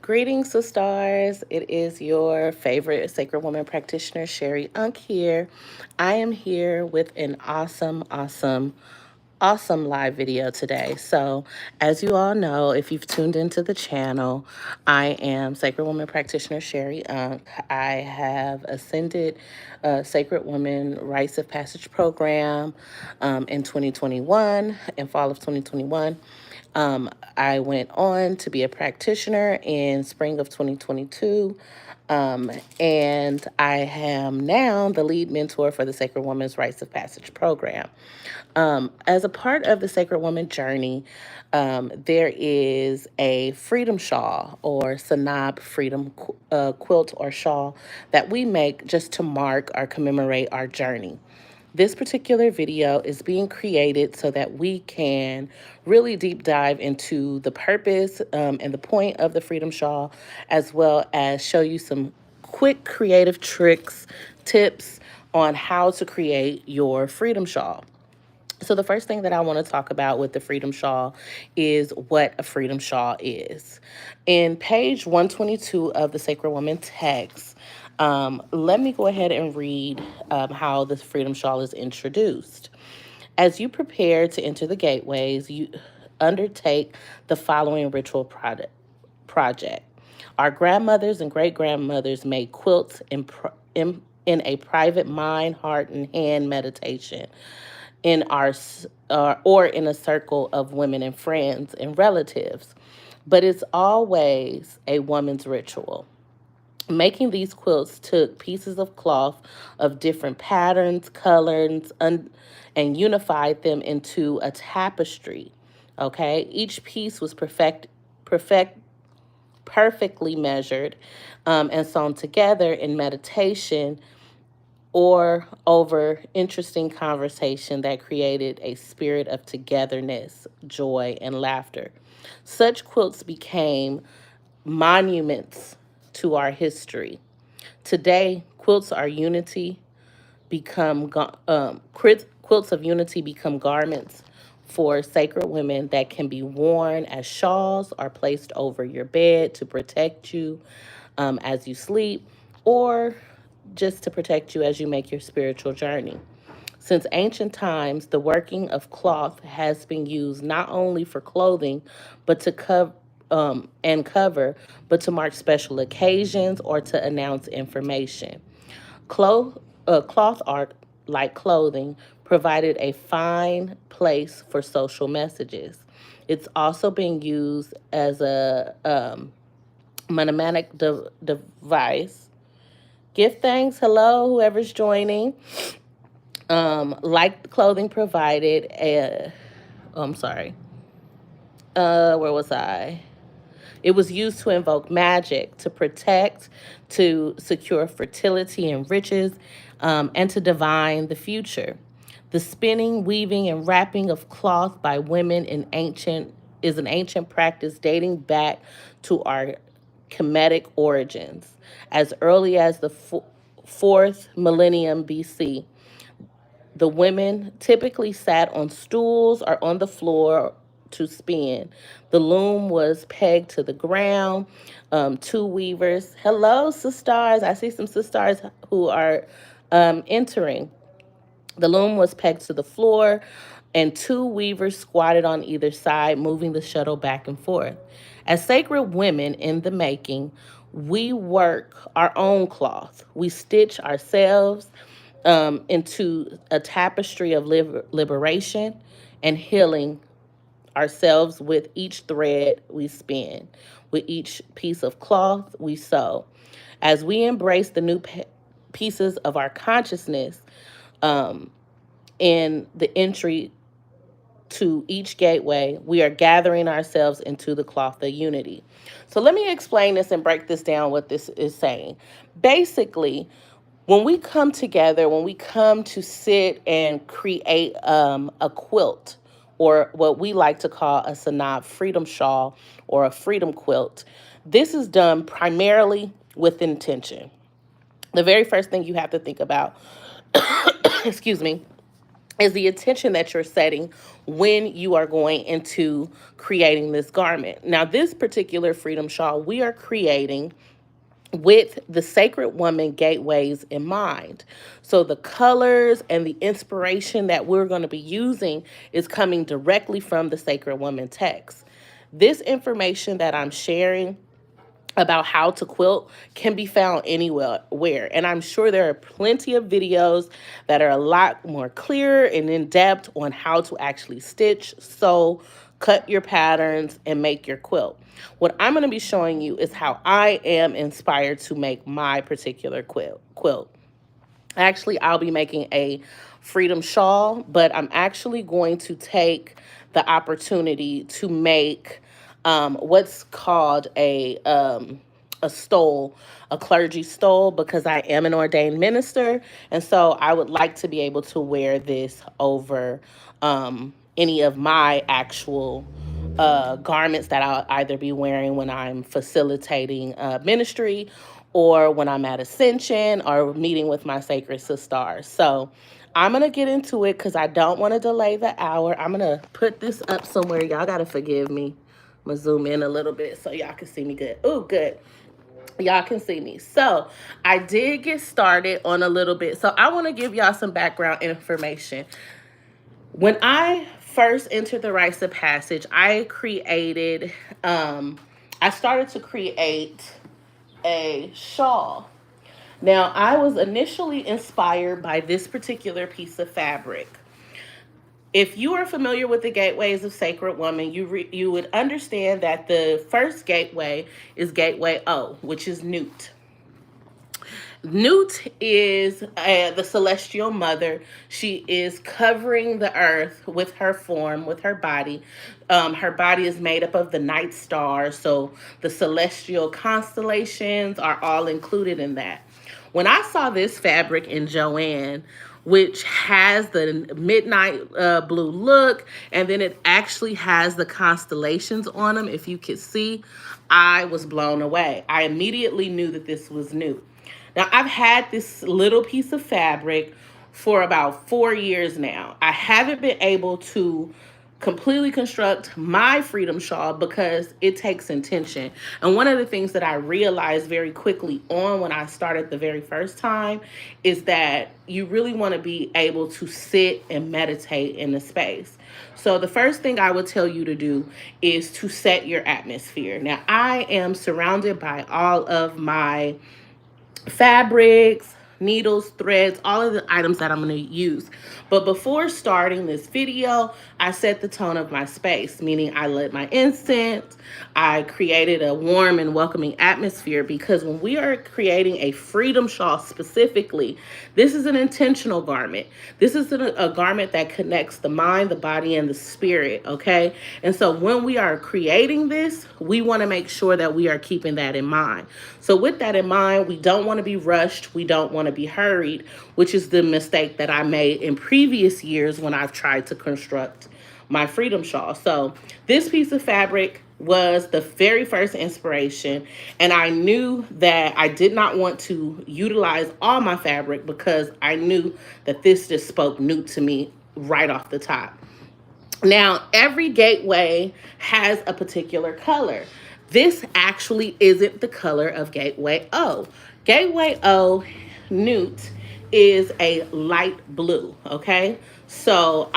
Greetings, sisters. It is your favorite Sacred Woman practitioner, Sherry Unk here. I am here with an awesome live video today. So, as you all know, if you've tuned into the channel, I am Sacred Woman practitioner Sherry Unk. I have ascended Sacred Woman Rites of Passage program in 2021, in fall of 2021. I went on to be a practitioner in spring of 2022. And I am now the lead mentor for the Sacred Woman's Rites of Passage program. As a part of the Sacred Woman journey, there is a freedom shawl or Senab Freedom quilt or shawl that we make just to mark or commemorate our journey. This particular video is being created so that we can really deep dive into the purpose and the point of the Freedom Shawl, as well as show you some quick creative tricks, tips on how to create your Freedom Shawl. So the first thing that I want to talk about with the Freedom Shawl is what a Freedom Shawl is. In page 122 of the Sacred Woman text, let me go ahead and read how the Freedom Shawl is introduced. As you prepare to enter the gateways, you undertake the following ritual project. Our grandmothers and great-grandmothers made quilts in a private mind, heart, and hand meditation in our or in a circle of women and friends and relatives. But it's always a woman's ritual. Making these quilts took pieces of cloth of different patterns, colors, and unified them into a tapestry. Okay, each piece was perfectly measured and sewn together in meditation or over interesting conversation that created a spirit of togetherness, joy, and laughter. Such quilts became monuments to our history. Today, quilts of unity become garments for sacred women that can be worn as shawls or placed over your bed to protect you as you sleep, or just to protect you as you make your spiritual journey. Since ancient times, the working of cloth has been used not only for clothing, but to cover, but to mark special occasions or to announce information. Cloth art, like clothing, provided a fine place for social messages. It's also being used as a mnemonic device. Give thanks, hello, whoever's joining. Like the clothing provided, I'm sorry, where was I? It was used to invoke magic, to protect, to secure fertility and riches, and to divine the future. The spinning, weaving, and wrapping of cloth by women is an ancient practice dating back to our Kemetic origins. As early as the fourth millennium BC, the women typically sat on stools or on the floor to spin. The loom was pegged to the ground. Two weavers. Hello, sisters. I see some sisters who are entering. The loom was pegged to the floor, and two weavers squatted on either side, moving the shuttle back and forth. As sacred women in the making, we work our own cloth. We stitch ourselves into a tapestry of liberation and healing ourselves with each thread we spin, with each piece of cloth we sew. As we embrace the new pieces of our consciousness um, in the entry to each gateway, we are gathering ourselves into the cloth of unity. So let me explain this and break this down, what this is saying. Basically, when we come together, when we come to sit and create a quilt, or what we like to call a Senab Freedom shawl or a freedom quilt, this is done primarily with intention. The very first thing you have to think about, excuse me, is the intention that you're setting when you are going into creating this garment. Now, this particular freedom shawl we are creating with the Sacred Woman gateways in mind. So the colors and the inspiration that we're going to be using is coming directly from the Sacred Woman text. This information that I'm sharing about how to quilt can be found anywhere. And I'm sure there are plenty of videos that are a lot more clear and in depth on how to actually stitch, sew, cut your patterns, and make your quilt. What I'm going to be showing you is how I am inspired to make my particular quilt. Actually, I'll be making a freedom shawl, but I'm actually going to take the opportunity to make what's called a stole, a clergy stole, because I am an ordained minister, and so I would like to be able to wear this over any of my actual garments that I'll either be wearing when I'm facilitating ministry or when I'm at Ascension or meeting with my sacred sisters. So I'm going to get into it because I don't want to delay the hour. I'm going to put this up somewhere. Y'all got to forgive me. I'm going to zoom in a little bit so y'all can see me good. Oh, good. Y'all can see me. So I did get started on a little bit. So I want to give y'all some background information. When I first entered the rites of passage, I started to create a shawl. Now, I was initially inspired by this particular piece of fabric. If you are familiar with the gateways of Sacred Woman, you would understand that the first gateway is Gateway O, which is Nut. Nut is the celestial mother. She is covering the earth with her form, with her body. Her body is made up of the night stars, so the celestial constellations are all included in that. When I saw this fabric in Joann, which has the midnight blue look, and then it actually has the constellations on them, if you could see, I was blown away. I immediately knew that this was new. Now, I've had this little piece of fabric for about 4 years now. I haven't been able to completely construct my freedom shawl because it takes intention. And one of the things that I realized very quickly on when I started the very first time is that you really want to be able to sit and meditate in the space. So the first thing I would tell you to do is to set your atmosphere. Now, I am surrounded by all of my fabrics, needles, threads, all of the items that I'm going to use. But before starting this video, I set the tone of my space, meaning I lit my incense. I created a warm and welcoming atmosphere because when we are creating a freedom shawl specifically, this is an intentional garment. This is a garment that connects the mind, the body, and the spirit, okay? And so when we are creating this, we want to make sure that we are keeping that in mind. So with that in mind, we don't want to be rushed. We don't want to be hurried, which is the mistake that I made in previous years when I've tried to construct my freedom shawl. So this piece of fabric was the very first inspiration, and I knew that I did not want to utilize all my fabric because I knew that this just spoke new to me right off the top. Now, every gateway has a particular color. This actually isn't the color of Gateway O. Gateway O Newt is a light blue, okay? So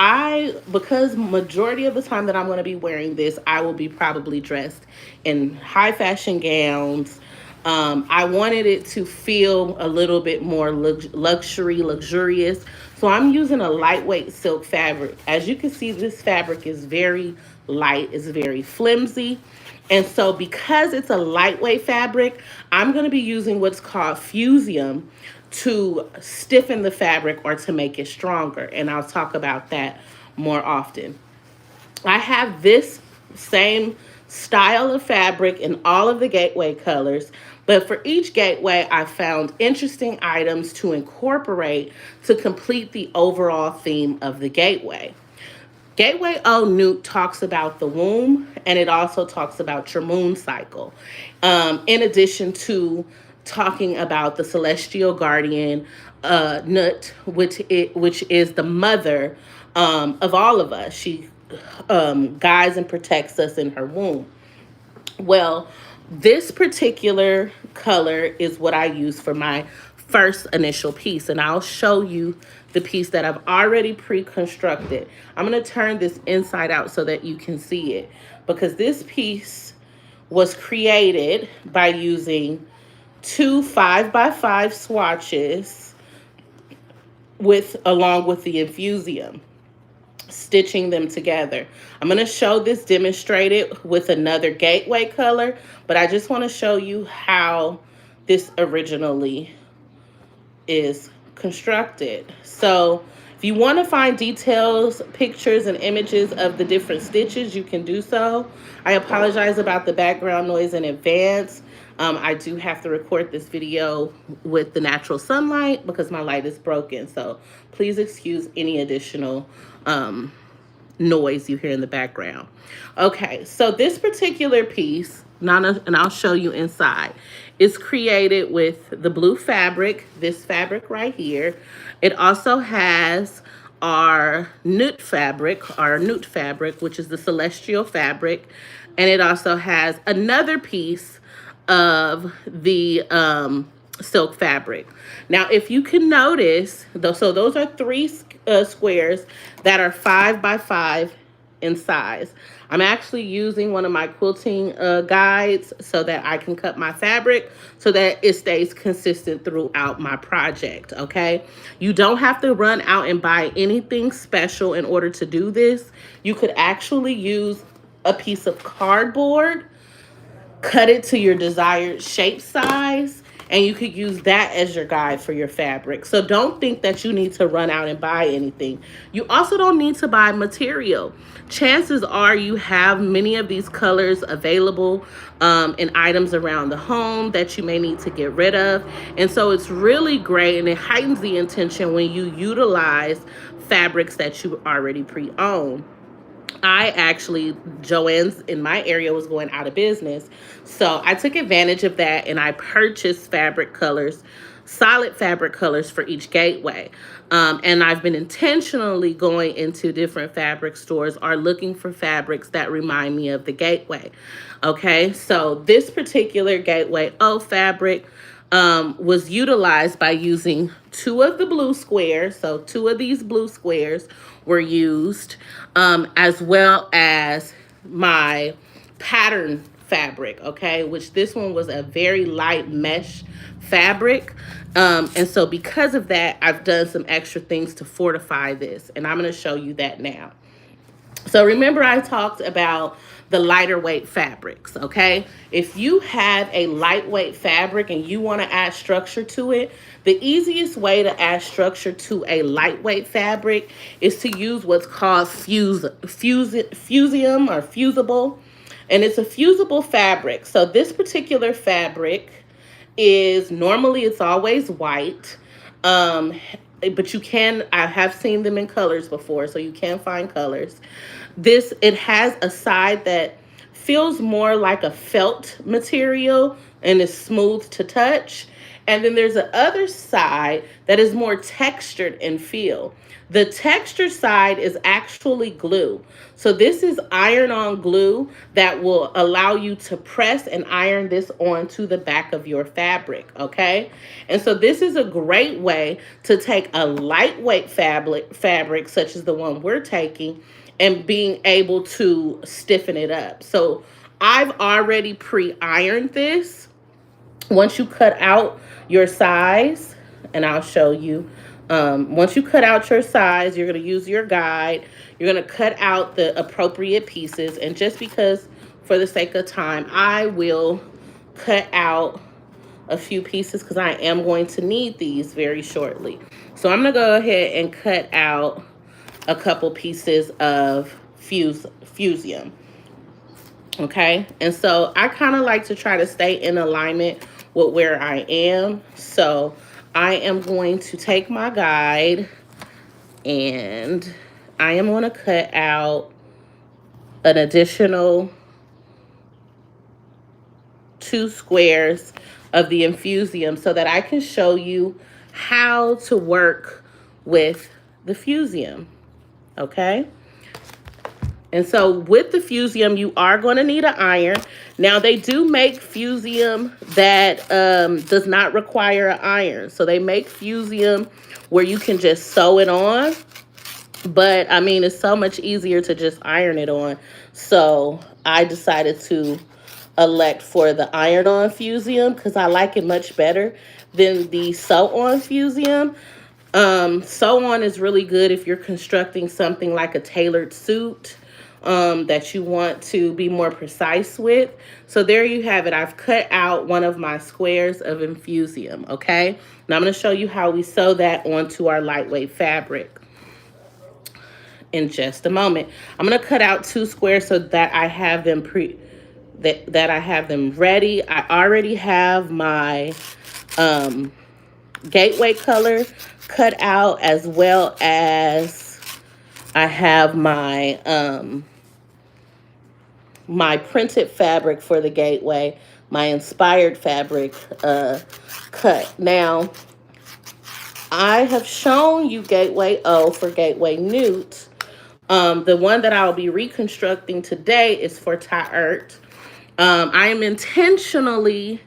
because majority of the time that I'm going to be wearing this, I will be probably dressed in high fashion gowns. I wanted it to feel a little bit more luxurious. So I'm using a lightweight silk fabric. As you can see, this fabric is very light, it's very flimsy. And so because it's a lightweight fabric, I'm going to be using what's called fusium to stiffen the fabric or to make it stronger. And I'll talk about that more often. I have this same style of fabric in all of the gateway colors, but for each gateway, I found interesting items to incorporate to complete the overall theme of the gateway. Gateway O Newt talks about the womb, and it also talks about your moon cycle. In addition to talking about the celestial guardian, Nut, which is the mother of all of us. She guides and protects us in her womb. Well, this particular color is what I use for my first initial piece, and I'll show you the piece that I've already pre-constructed. I'm going to turn this inside out so that you can see it, because this piece was created by using two 5x5 swatches along with the infusium, stitching them together. I'm going to show this demonstrated with another gateway color, but I just want to show you how this originally is constructed. So if you want to find details, pictures, and images of the different stitches, you can do so. I apologize about the background noise in advance. I do have to record this video with the natural sunlight because my light is broken. So please excuse any additional noise you hear in the background. Okay, so this particular piece, and I'll show you inside, is created with the blue fabric, this fabric right here. It also has our newt fabric, which is the celestial fabric, and it also has another piece of the silk fabric. Now, if you can notice, so those are three squares that are 5x5 in size. I'm actually using one of my quilting guides so that I can cut my fabric so that it stays consistent throughout my project, okay? You don't have to run out and buy anything special in order to do this. You could actually use a piece of cardboard, cut it to your desired shape size, and you could use that as your guide for your fabric. So don't think that you need to run out and buy anything. You also don't need to buy material. Chances are you have many of these colors available in items around the home that you may need to get rid of. And so it's really great, and it heightens the intention when you utilize fabrics that you already pre-own. Joann's in my area was going out of business. So I took advantage of that and I purchased fabric colors, solid fabric colors for each gateway. And I've been intentionally going into different fabric stores or looking for fabrics that remind me of the gateway. Okay, so this particular gateway fabric was utilized by using two of the blue squares. So two of these blue squares were used, as well as my pattern fabric, okay, which this one was a very light mesh fabric. And so because of that, I've done some extra things to fortify this, and I'm going to show you that now. So remember I talked about the lighter weight fabrics, okay? If you have a lightweight fabric and you want to add structure to it, the easiest way to add structure to a lightweight fabric is to use what's called fusium or fusible. And it's a fusible fabric. So this particular fabric is normally it's always white. But I have seen them in colors before, so you can find colors. It has a side that feels more like a felt material and is smooth to touch. And then there's the other side that is more textured in feel. The texture side is actually glue. So this is iron-on glue that will allow you to press and iron this onto the back of your fabric, okay? And so this is a great way to take a lightweight fabric such as the one we're taking and being able to stiffen it up. So I've already pre-ironed this. Once you cut out your size, and I'll show you, once you cut out your size, you're going to use your guide. You're going to cut out the appropriate pieces. And just because, for the sake of time, I will cut out a few pieces because I am going to need these very shortly. So I'm going to go ahead and cut out a couple pieces of fusium. Okay, and so I kind of like to try to stay in alignment with where I am. So I am going to take my guide and I am going to cut out an additional 2 squares of the infusium so that I can show you how to work with the fusium. okay? And so with the Fusium, you are going to need an iron. Now, they do make Fusium that does not require an iron. So they make Fusium where you can just sew it on. But, I mean, it's so much easier to just iron it on. So I decided to elect for the iron-on Fusium because I like it much better than the sew-on Fusium. Sew-on is really good if you're constructing something like a tailored suit that you want to be more precise with. So there you have it. I've cut out one of my squares of Infusium, okay? Now I'm going to show you how we sew that onto our lightweight fabric in just a moment. I'm going to cut out 2 squares so that I have them that I have them ready. I already have my gateway color cut out, as well as I have my my printed fabric for the gateway, my inspired fabric cut. Now, I have shown you gateway O for gateway newt. The one that I'll be reconstructing today is for Taert. I am intentionally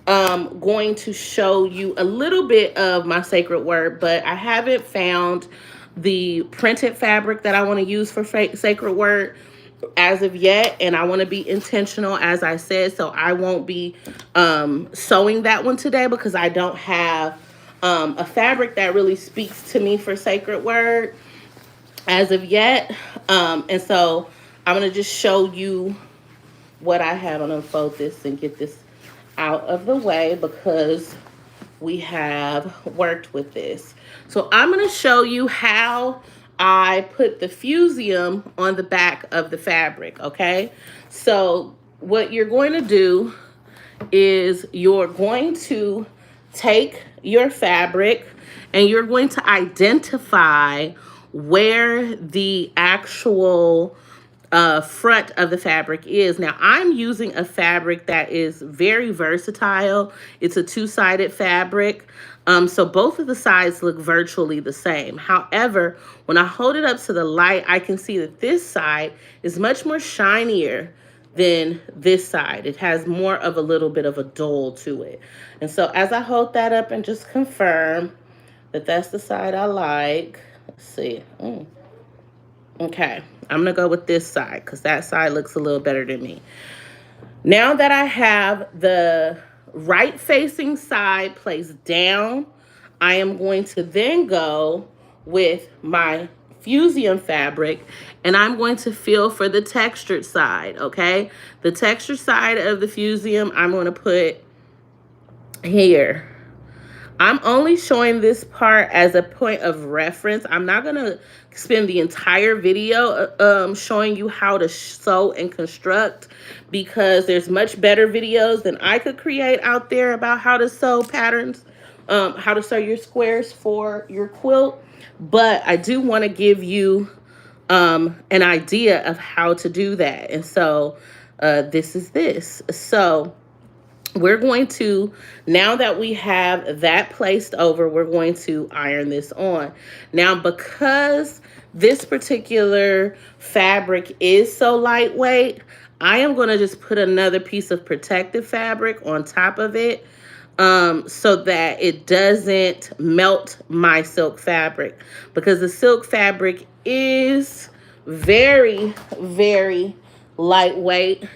going to show you a little bit of my sacred word, but I haven't found the printed fabric that I want to use for sacred word as of yet, and I want to be intentional, as I said, so I won't be sewing that one today because I don't have a fabric that really speaks to me for sacred word as of yet. And so I'm going to just show you what I have. I'm going to unfold this and get this out of the way because we have worked with this. So I'm going to show you how I put the Fusium on the back of the fabric, okay? So what you're going to do is you're going to take your fabric and you're going to identify where the actual front of the fabric is. Now, I'm using a fabric that is very versatile. It's a 2-sided fabric. So both of the sides look virtually the same. However, when I hold it up to the light, I can see that this side is much more shinier than this side. It has more of a little bit of a dull to it. And so as I hold that up and just confirm that that's the side I like, let's see. Okay, I'm going to go with this side because that side looks a little better than me. Now that I have the right-facing side placed down, I am going to then go with my Fusium fabric and I'm going to feel for the textured side, okay? The textured side of the Fusium I'm going to put here. I'm only showing this part as a point of reference. I'm not going to spend the entire video showing you how to sew and construct because there's much better videos than I could create out there about how to sew patterns, how to sew your squares for your quilt. But I do want to give you an idea of how to do that. And so this is this. So we're going to, now that we have that placed over, we're going to iron this on. Now, because this particular fabric is so lightweight, I am going to just put another piece of protective fabric on top of it so that it doesn't melt my silk fabric, because the silk fabric is very, very lightweight.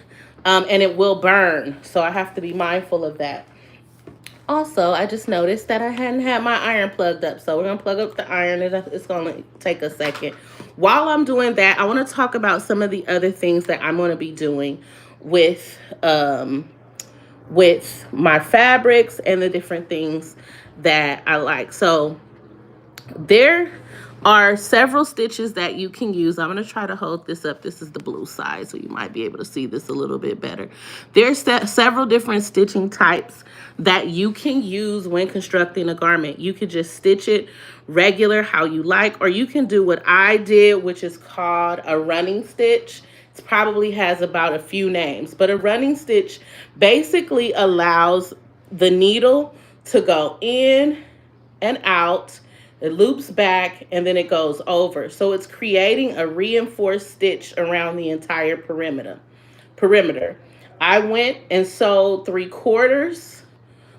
And it will burn, so I have to be mindful of that. Also, I just noticed that I hadn't had my iron plugged up, so we're going to plug up the iron. It's going to take a second. While I'm doing that, I want to talk about some of the other things that I'm going to be doing with my fabrics and the different things that I like. So there are several stitches that you can use. I'm going to try to hold this up. This is the blue side, so you might be able to see this a little bit better. There's several different stitching types that you can use when constructing a garment. You could just stitch it regular how you like, or you can do what I did, which is called a running stitch. It probably has about a few names, but a running stitch basically allows the needle to go in and out It loops back and then it goes over. So it's creating a reinforced stitch around the entire perimeter. I went and sewed 3/4.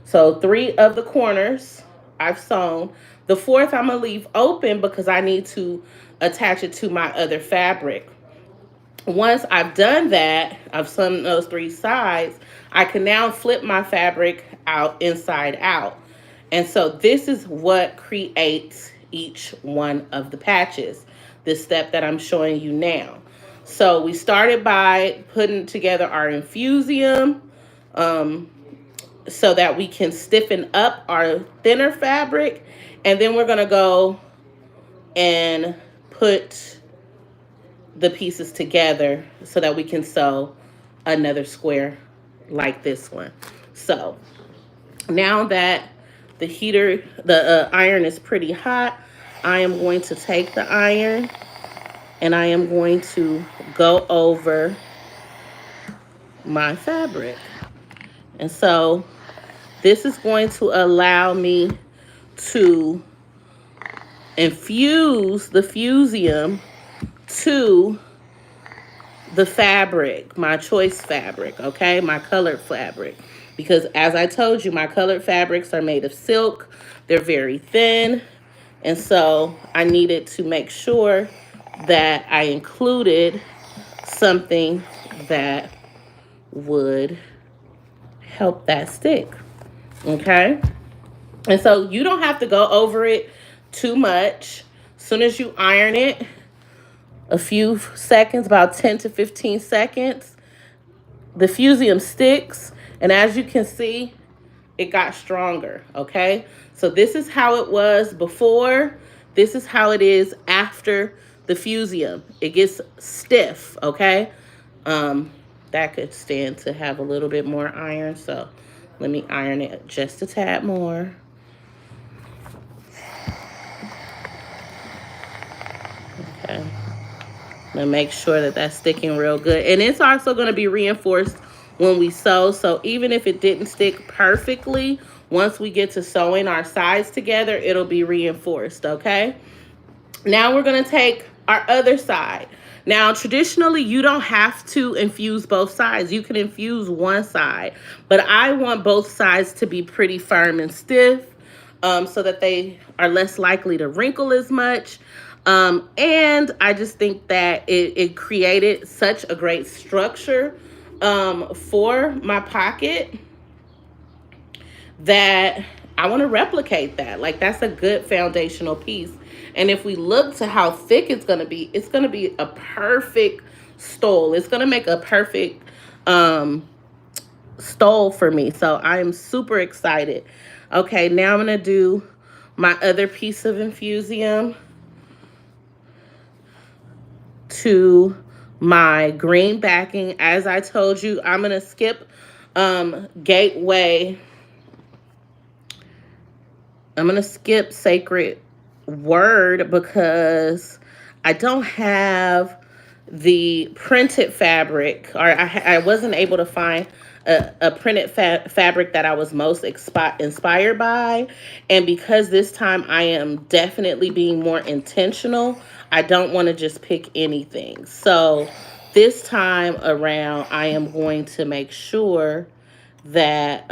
So 3 of the corners I've sewn. The fourth I'm gonna leave open because I need to attach it to my other fabric. Once I've done that, I've sewn those 3 sides, I can now flip my fabric out inside out. And so this is what creates each one of the patches, this step that I'm showing you now. So we started by putting together our infusium so that we can stiffen up our thinner fabric. And then we're gonna go and put the pieces together so that we can sew another square like this one. So now that the iron is pretty hot, I am going to take the iron and I am going to go over my fabric. And so this is going to allow me to infuse the fusium to the fabric, my choice fabric, okay? My colored fabric. Because as I told you, my colored fabrics are made of silk. They're very thin. And so I needed to make sure that I included something that would help that stick, okay? And so you don't have to go over it too much. As soon as you iron it, a few seconds, about 10 to 15 seconds, the fusium sticks. And as you can see, it got stronger, okay? So this is how it was before. This is how it is after the fusium. It gets stiff, okay? That could stand to have a little bit more iron. So let me iron it just a tad more. Okay. Now make sure that that's sticking real good. And it's also going to be reinforced when we sew. So even if it didn't stick perfectly, once we get to sewing our sides together, it'll be reinforced, okay? Now we're going to take our other side. Now, traditionally, you don't have to infuse both sides. You can infuse one side. But I want both sides to be pretty firm and stiff so that they are less likely to wrinkle as much. And I just think that it created such a great structure for my pocket that I want to replicate that. Like, that's a good foundational piece. And if we look to how thick it's going to be a perfect stole. It's going to make a perfect stole for me. So I am super excited. Okay, now I'm going to do my other piece of infusium to my green backing. As I told you, I'm going to skip Gateway. I'm going to skip Sacred Word because I don't have the printed fabric, or I wasn't able to find a printed fabric that I was most inspired by. And because this time I am definitely being more intentional, I don't want to just pick anything. So this time around, I am going to make sure that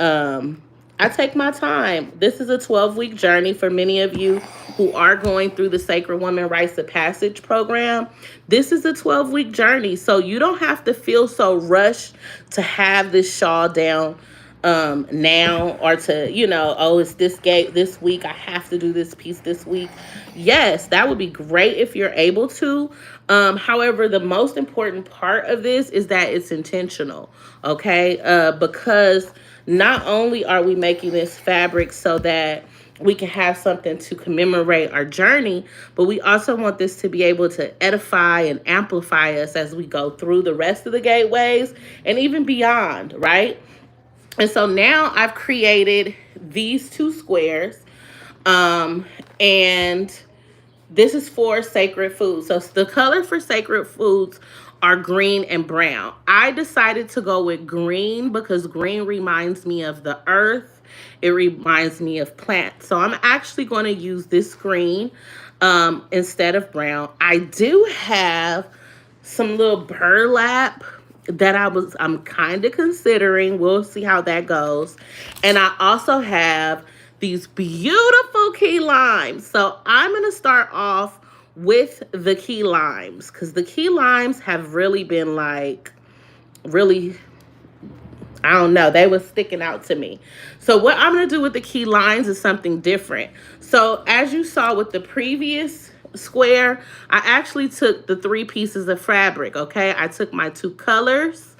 I take my time. This is a 12-week journey for many of you who are going through the Sacred Woman Rites of Passage program. This is a 12-week journey, so you don't have to feel so rushed to have this shawl down now, or to, you know, oh, it's this week, I have to do this piece this week. Yes, that would be great if you're able to. However, the most important part of this is that it's intentional, okay? Because not only are we making this fabric so that we can have something to commemorate our journey, but we also want this to be able to edify and amplify us as we go through the rest of the gateways and even beyond, right? And so now I've created these 2 squares, and this is for Sacred Foods. So the color for Sacred Foods are green and brown. I decided to go with green because green reminds me of the earth. It reminds me of plants. So I'm actually going to use this green instead of brown. I do have some little burlap that I'm kind of considering. We'll see how that goes. And I also have these beautiful key limes. So I'm going to start off with the key limes because the key limes have really been like really, I don't know, they were sticking out to me. So what I'm going to do with the key lines is something different. So as you saw with the previous square, I actually took the 3 pieces of fabric, okay? I took my 2 colors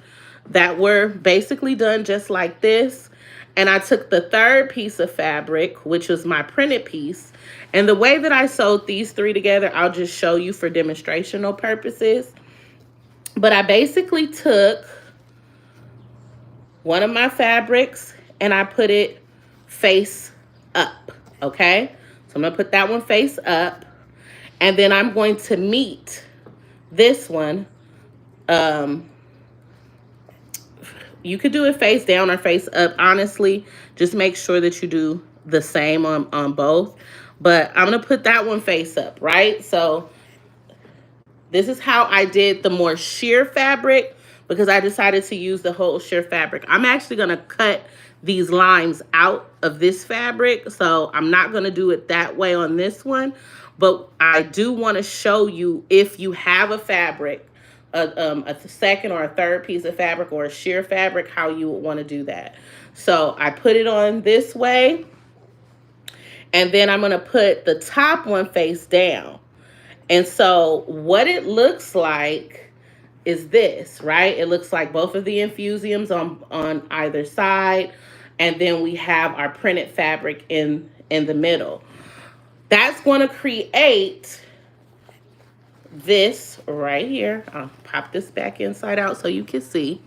that were basically done just like this, and I took the 3rd piece of fabric, which was my printed piece. And the way that I sewed these 3 together, I'll just show you for demonstrational purposes. But I basically took one of my fabrics and I put it face up, okay? So I'm gonna put that one face up, and then I'm going to meet this one. You could do it face down or face up. Honestly, just make sure that you do the same on both. But I'm gonna put that one face up, right? So this is how I did the more sheer fabric because I decided to use the whole sheer fabric. I'm actually going to cut these lines out of this fabric, so I'm not going to do it that way on this one. But I do want to show you if you have a fabric, a second or a 3rd piece of fabric or a sheer fabric, how you would want to do that. So I put it on this way, and then I'm going to put the top one face down. And so what it looks like is this, right? It looks like both of the infusiums on either side. And then we have our printed fabric in the middle. That's going to create this right here. I'll pop this back inside out so you can see.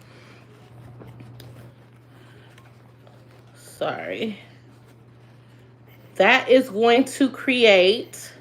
Sorry. That is going to create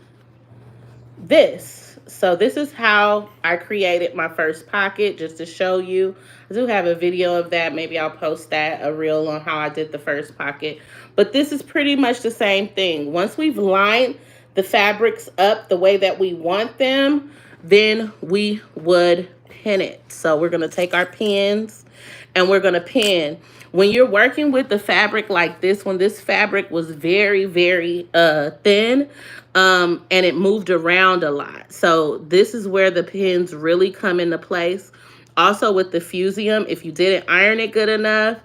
this. So this is how I created my first pocket, just to show you. I do have a video of that. Maybe I'll post that, a reel on how I did the first pocket. But this is pretty much the same thing. Once we've lined the fabrics up the way that we want them, then we would pin it. So we're going to take our pins and we're going to pin. When you're working with the fabric like this one, this fabric was very, very thin, and it moved around a lot. So this is where the pins really come into place. Also with the fusium, if you didn't iron it good enough,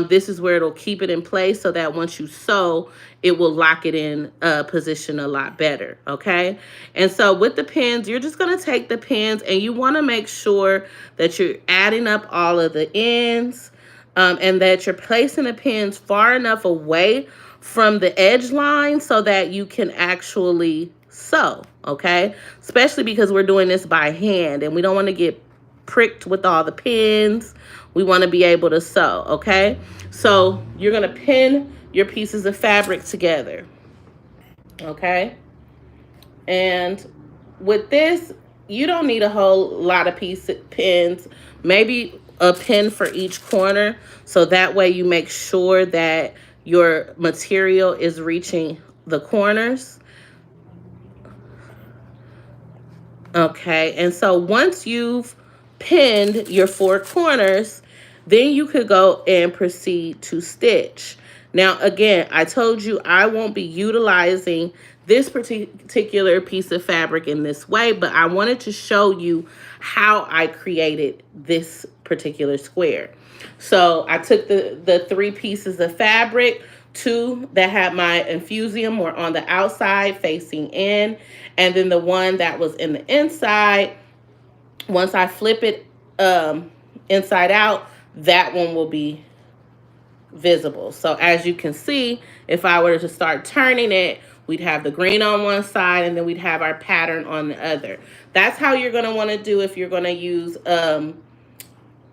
this is where it'll keep it in place so that once you sew, it will lock it in position a lot better, okay? And so with the pins, you're just gonna take the pins and you wanna make sure that you're adding up all of the ends, and that you're placing the pins far enough away from the edge line so that you can actually sew, okay? Especially because we're doing this by hand and we don't want to get pricked with all the pins. We want to be able to sew, okay? So you're going to pin your pieces of fabric together, okay? And with this, you don't need a whole lot of pins. Maybe a pin for each corner, so that way you make sure that your material is reaching the corners. Okay, and so once you've pinned your 4 corners, then you could go and proceed to stitch. Now, again, I told you I won't be utilizing this particular piece of fabric in this way, but I wanted to show you how I created this particular square. So I took the 3 pieces of fabric, 2 that had my infusium were on the outside facing in, and then the one that was in the inside, once I flip it inside out, that one will be visible. So as you can see, if I were to start turning it, we'd have the green on one side and then we'd have our pattern on the other. That's how you're going to want to do if you're going to use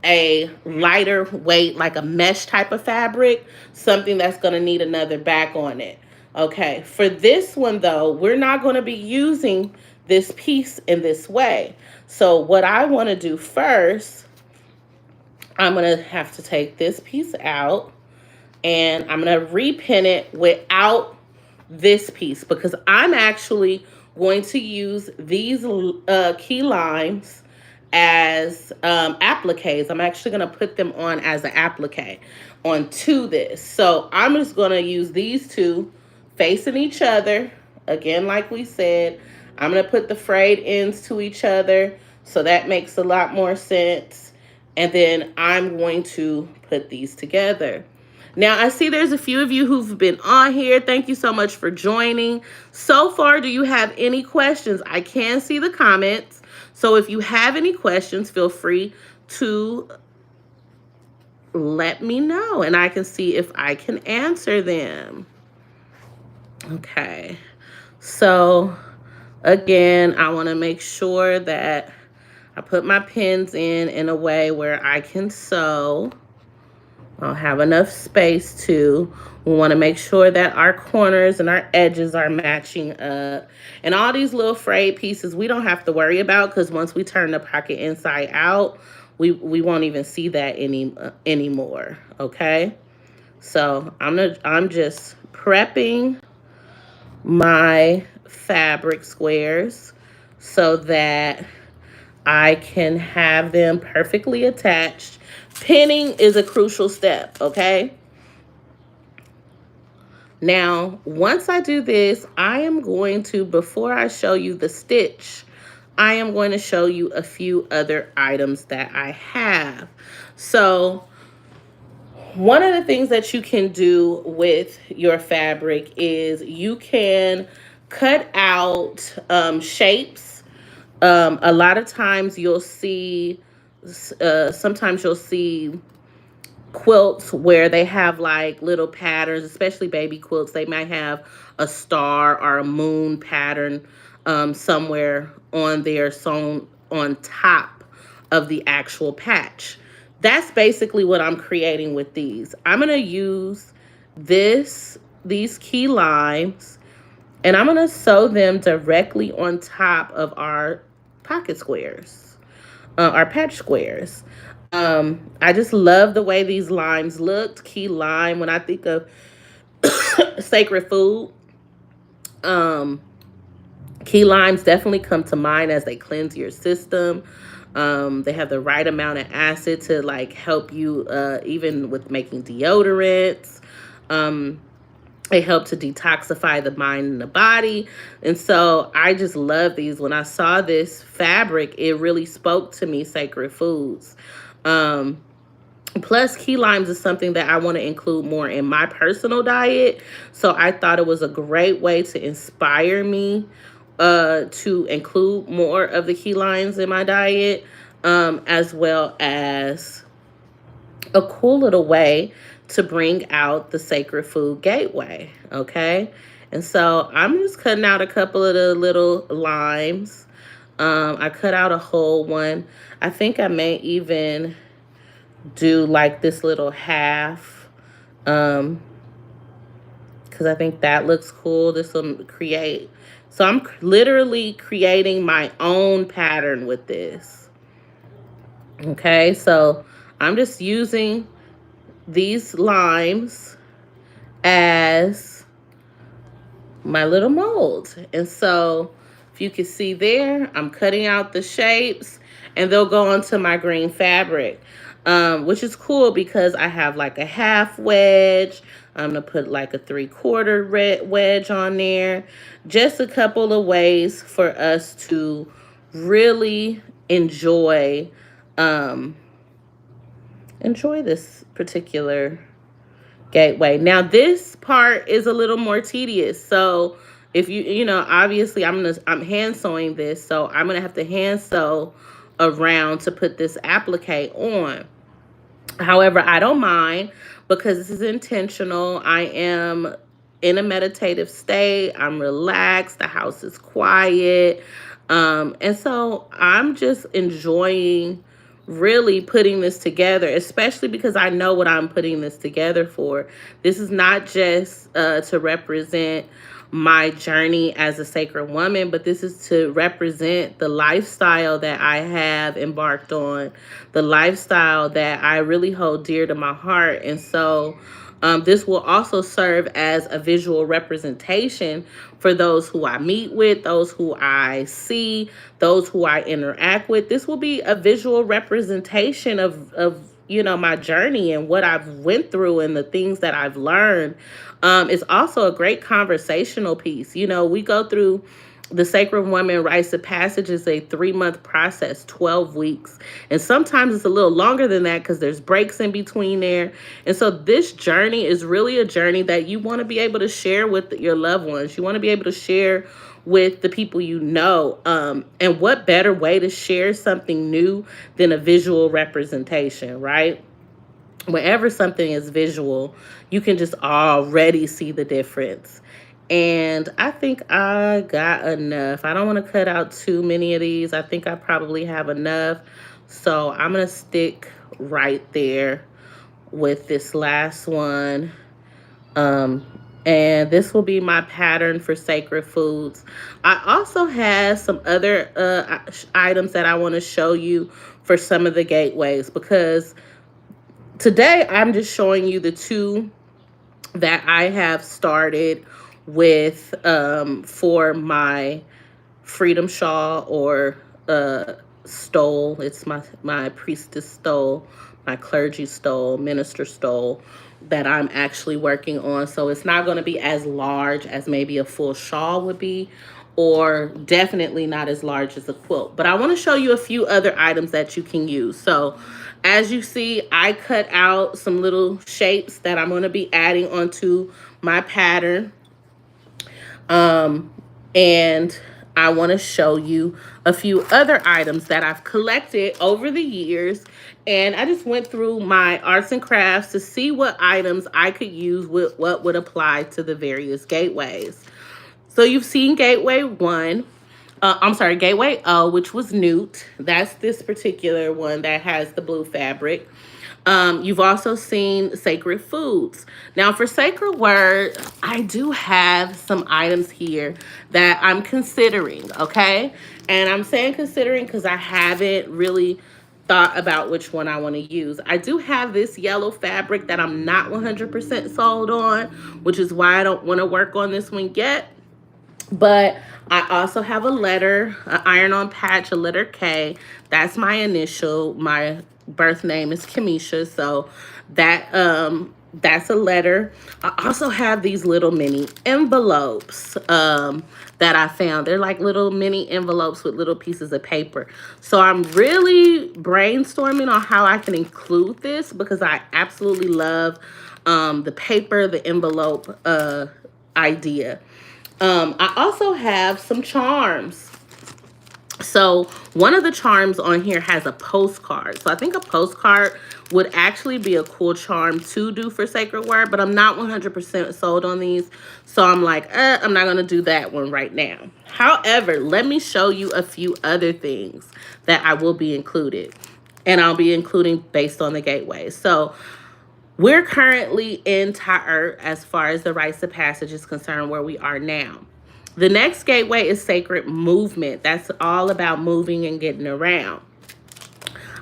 a lighter weight, like a mesh type of fabric, something that's going to need another back on it. Okay, for this one though, we're not going to be using this piece in this way. So what I want to do first, I'm going to have to take this piece out, and I'm going to repin it without this piece, because I'm actually going to use these key limes as appliques. I'm actually going to put them on as an applique onto this. So I'm just going to use these two facing each other. Again, like we said, I'm going to put the frayed ends to each other, so that makes a lot more sense. And then I'm going to put these together. Now, I see there's a few of you who've been on here. Thank you so much for joining. So far, do you have any questions? I can see the comments. So if you have any questions, feel free to let me know, and I can see if I can answer them. Okay. So, again, I want to make sure that I put my pins in a way where I can sew. I'll have enough space too. We want to make sure that our corners and our edges are matching up. And all these little frayed pieces, we don't have to worry about, because once we turn the pocket inside out, we won't even see that anymore. Okay? So I'm just prepping my fabric squares so that I can have them perfectly attached. Pinning is a crucial step, okay? Now, once I do this, I am going to, before I show you the stitch, I am going to show you a few other items that I have. So, one of the things that you can do with your fabric is you can cut out shapes. A lot of times you'll see, sometimes you'll see quilts where they have like little patterns, especially baby quilts. They might have a star or a moon pattern somewhere on there sewn on top of the actual patch. That's basically what I'm creating with these. I'm going to use these key limes, and I'm going to sew them directly on top of our pocket squares, our patch squares. I just love the way these limes looked. Key lime, when I think of sacred food, key limes definitely come to mind as they cleanse your system. They have the right amount of acid to like help you even with making deodorants. They help to detoxify the mind and the body. And so I just love these. When I saw this fabric, it really spoke to me, sacred foods. Plus, key limes is something that I want to include more in my personal diet. So I thought it was a great way to inspire me to include more of the key limes in my diet, as well as a cool little way to bring out the sacred food gateway. Okay. And so I'm just cutting out a couple of the little limes. I cut out a whole one. I think I may even do like this little half, because I think that looks cool. This will create, so I'm literally creating my own pattern with this. Okay, so I'm just using these limes as my little mold. And so if you can see there, I'm cutting out the shapes, and they'll go onto my green fabric, which is cool because I have like a half wedge. I'm going to put like a 3/4 wedge on there. Just a couple of ways for us to really enjoy this particular gateway. Now this part is a little more tedious. So if you know, obviously I'm hand sewing this, so I'm gonna have to hand sew around to put this applique on. However, I don't mind because this is intentional. I am in a meditative state. I'm relaxed. The house is quiet. And so I'm just enjoying really putting this together, especially because I know what I'm putting this together for. This is not just to represent my journey as a sacred woman, but this is to represent the lifestyle that I have embarked on, the lifestyle that I really hold dear to my heart. And so this will also serve as a visual representation for those who I meet with, those who I see, those who I interact with. This will be a visual representation of my journey and what I've went through and the things that I've learned. It's also a great conversational piece. We go through the Sacred Woman Rites of Passage is a 3-month process, 12 weeks. And sometimes it's a little longer than that because there's breaks in between there. And so this journey is really a journey that you want to be able to share with your loved ones. You want to be able to share with the people you know. And what better way to share something new than a visual representation, right? Whenever something is visual, you can just already see the difference. And I think I got enough. I don't want to cut out too many of these. I think I probably have enough. So I'm going to stick right there with this last one. And this will be my pattern for sacred foods. I also have some other items that I want to show you for some of the gateways, because today I'm just showing you the 2 that I have started with for my freedom shawl or stole. It's my priestess stole, my clergy stole, minister stole that I'm actually working on. So it's not going to be as large as maybe a full shawl would be, or definitely not as large as a quilt. But I want to show you a few other items that you can use. So as you see, I cut out some little shapes that I'm going to be adding onto my pattern. And I want to show you a few other items that I've collected over the years. And I just went through my arts and crafts to see what items I could use with what would apply to the various gateways. So you've seen Gateway 1. Gateway O, which was Newt. That's this particular one that has the blue fabric. You've also seen Sacred Foods. Now for Sacred Word, I do have some items here that I'm considering, okay? And I'm saying considering because I haven't really thought about which one I want to use. I do have this yellow fabric that I'm not 100% sold on, which is why I don't want to work on this one yet. But I also have a letter, an iron-on patch, a letter K. That's my initial. My birth name is Kamisha, so that's a letter. I also have these little mini envelopes that I found. They're like little mini envelopes with little pieces of paper. So I'm really brainstorming on how I can include this because I absolutely love the paper, the envelope idea. I also have some charms. So one of the charms on here has a postcard. So I think a postcard would actually be a cool charm to do for Sacred Word, but I'm not 100% sold on these. So I'm like, I'm not going to do that one right now. However, let me show you a few other things that I will be included. And I'll be including based on the gateway. So we're currently in Ta'er as far as the rites of passage is concerned, where we are now. The next gateway is Sacred Movement. That's all about moving and getting around.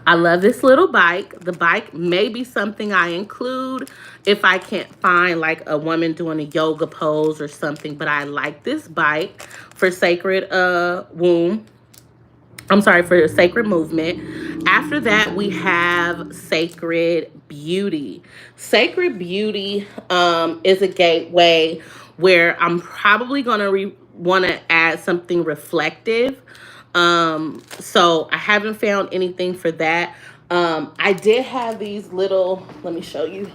I love this little bike. The bike may be something I include if I can't find like a woman doing a yoga pose or something, but I like this bike for Sacred for Sacred Movement. After that, we have Sacred Beauty. Sacred Beauty is a gateway where I'm probably going to want to add something reflective. So I haven't found anything for that. I did have these little, let me show you.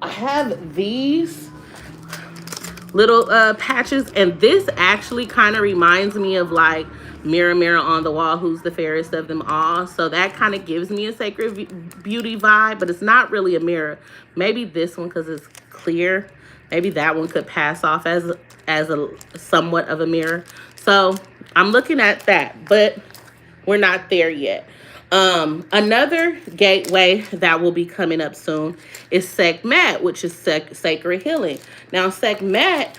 I have these little patches, and this actually kind of reminds me of like mirror, mirror on the wall, who's the fairest of them all. So that kind of gives me a Sacred Beauty vibe, but it's not really a mirror. Maybe this one, because it's clear. Maybe that one could pass off as a somewhat of a mirror. So I'm looking at that, but we're not there yet. Another gateway that will be coming up soon is Sekhmet, which is sacred healing. Now, Sekhmet,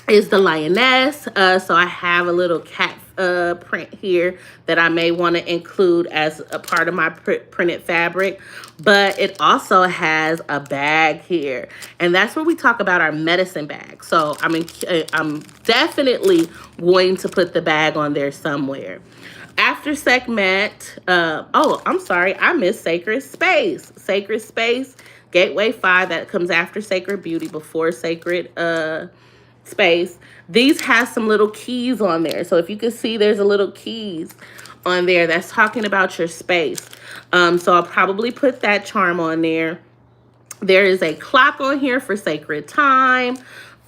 is the lioness. So I have a little cat print here that I may want to include as a part of my printed fabric. But it also has a bag here. And that's where we talk about our medicine bag. So I'm definitely going to put the bag on there somewhere. After Sekhmet, oh, I'm sorry, I missed Sacred Space. Sacred Space, Gateway 5, that comes after Sacred Beauty, before Sacred Space. These have some little keys on there. So if you can see, there's a little keys on there that's talking about your space. So I'll probably put that charm on there. There is a clock on here for sacred time.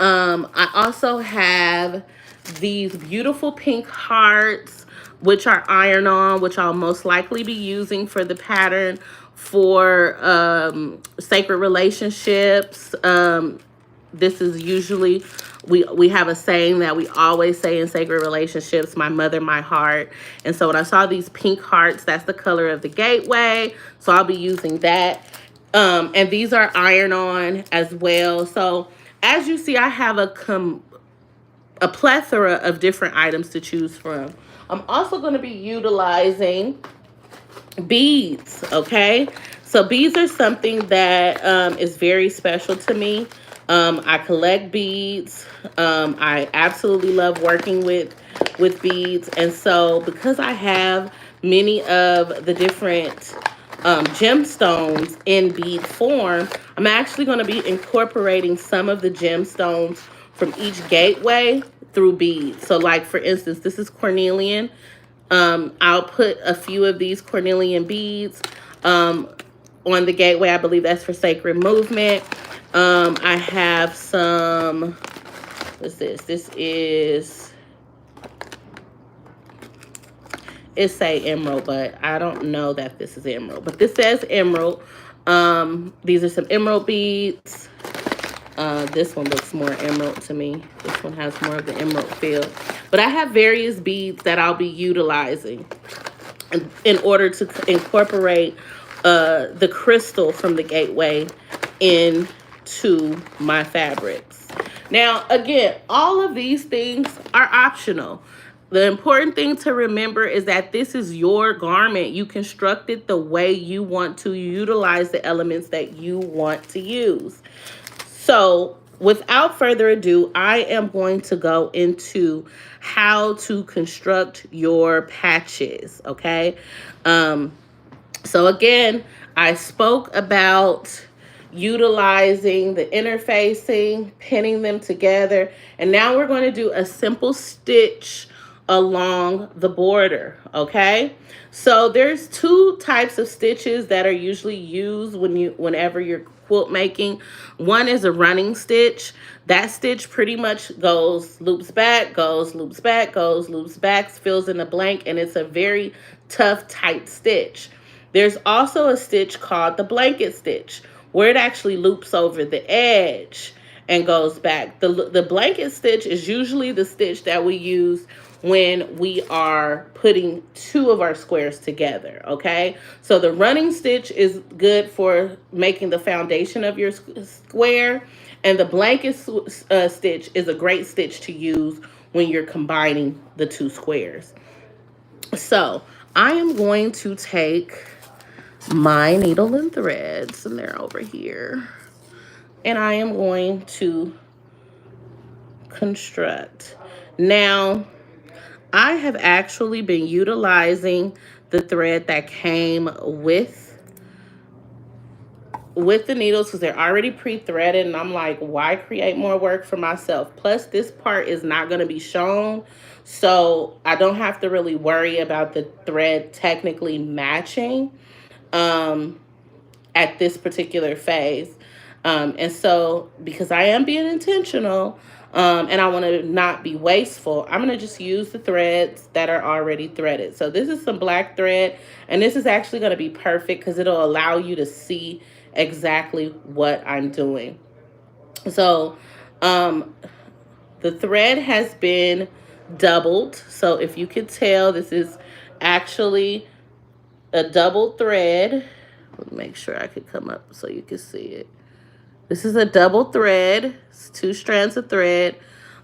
I also have these beautiful pink hearts, which are iron-on, which I'll most likely be using for the pattern for sacred relationships. This is usually, we have a saying that we always say in sacred relationships, my mother, my heart. And so when I saw these pink hearts, that's the color of the gateway. So I'll be using that. And these are iron-on as well. So as you see, I have a plethora of different items to choose from. I'm also going to be utilizing beads, okay? So beads are something that is very special to me. I collect beads. I absolutely love working with beads. And so because I have many of the different gemstones in bead form, I'm actually going to be incorporating some of the gemstones from each gateway through beads. So like, for instance, this is cornelian. I'll put a few of these cornelian beads on the gateway. I believe that's for sacred movement. I have some, what's this? This is, it say emerald, but I don't know that this is emerald. But this says emerald. These are some emerald beads. This one looks more emerald to me. This one has more of the emerald feel. But I have various beads that I'll be utilizing in order to incorporate the crystal from the gateway into my fabrics. Now, again, all of these things are optional. The important thing to remember is that this is your garment. You construct it the way you want to, utilize the elements that you want to use. So without further ado, I am going to go into how to construct your patches, okay? So again, I spoke about utilizing the interfacing, pinning them together, and now we're going to do a simple stitch along the border, okay? So there's two types of stitches that are usually used whenever you're quilt making. One is a running stitch. That stitch pretty much goes loops back, goes loops back, goes loops back, fills in the blank, and it's a very tough, tight stitch. There's also a stitch called the blanket stitch, where it actually loops over the edge and goes back. The blanket stitch is usually the stitch that we use when we are putting two of our squares together, okay? So the running stitch is good for making the foundation of your square, and the blanket stitch is a great stitch to use when you're combining the two squares. So I am going to take my needle and threads, and they're over here, and I am going to construct. Now, I have actually been utilizing the thread that came with the needles because they're already pre-threaded, and I'm like, why create more work for myself? Plus, this part is not going to be shown, so I don't have to really worry about the thread technically matching at this particular phase. And so, because I am being intentional, and I want to not be wasteful, I'm going to just use the threads that are already threaded. So this is some black thread, and this is actually going to be perfect because it'll allow you to see exactly what I'm doing. So the thread has been doubled. So if you could tell, this is actually a double thread. Let me make sure I could come up so you can see it. This is a double thread. It's 2 strands of thread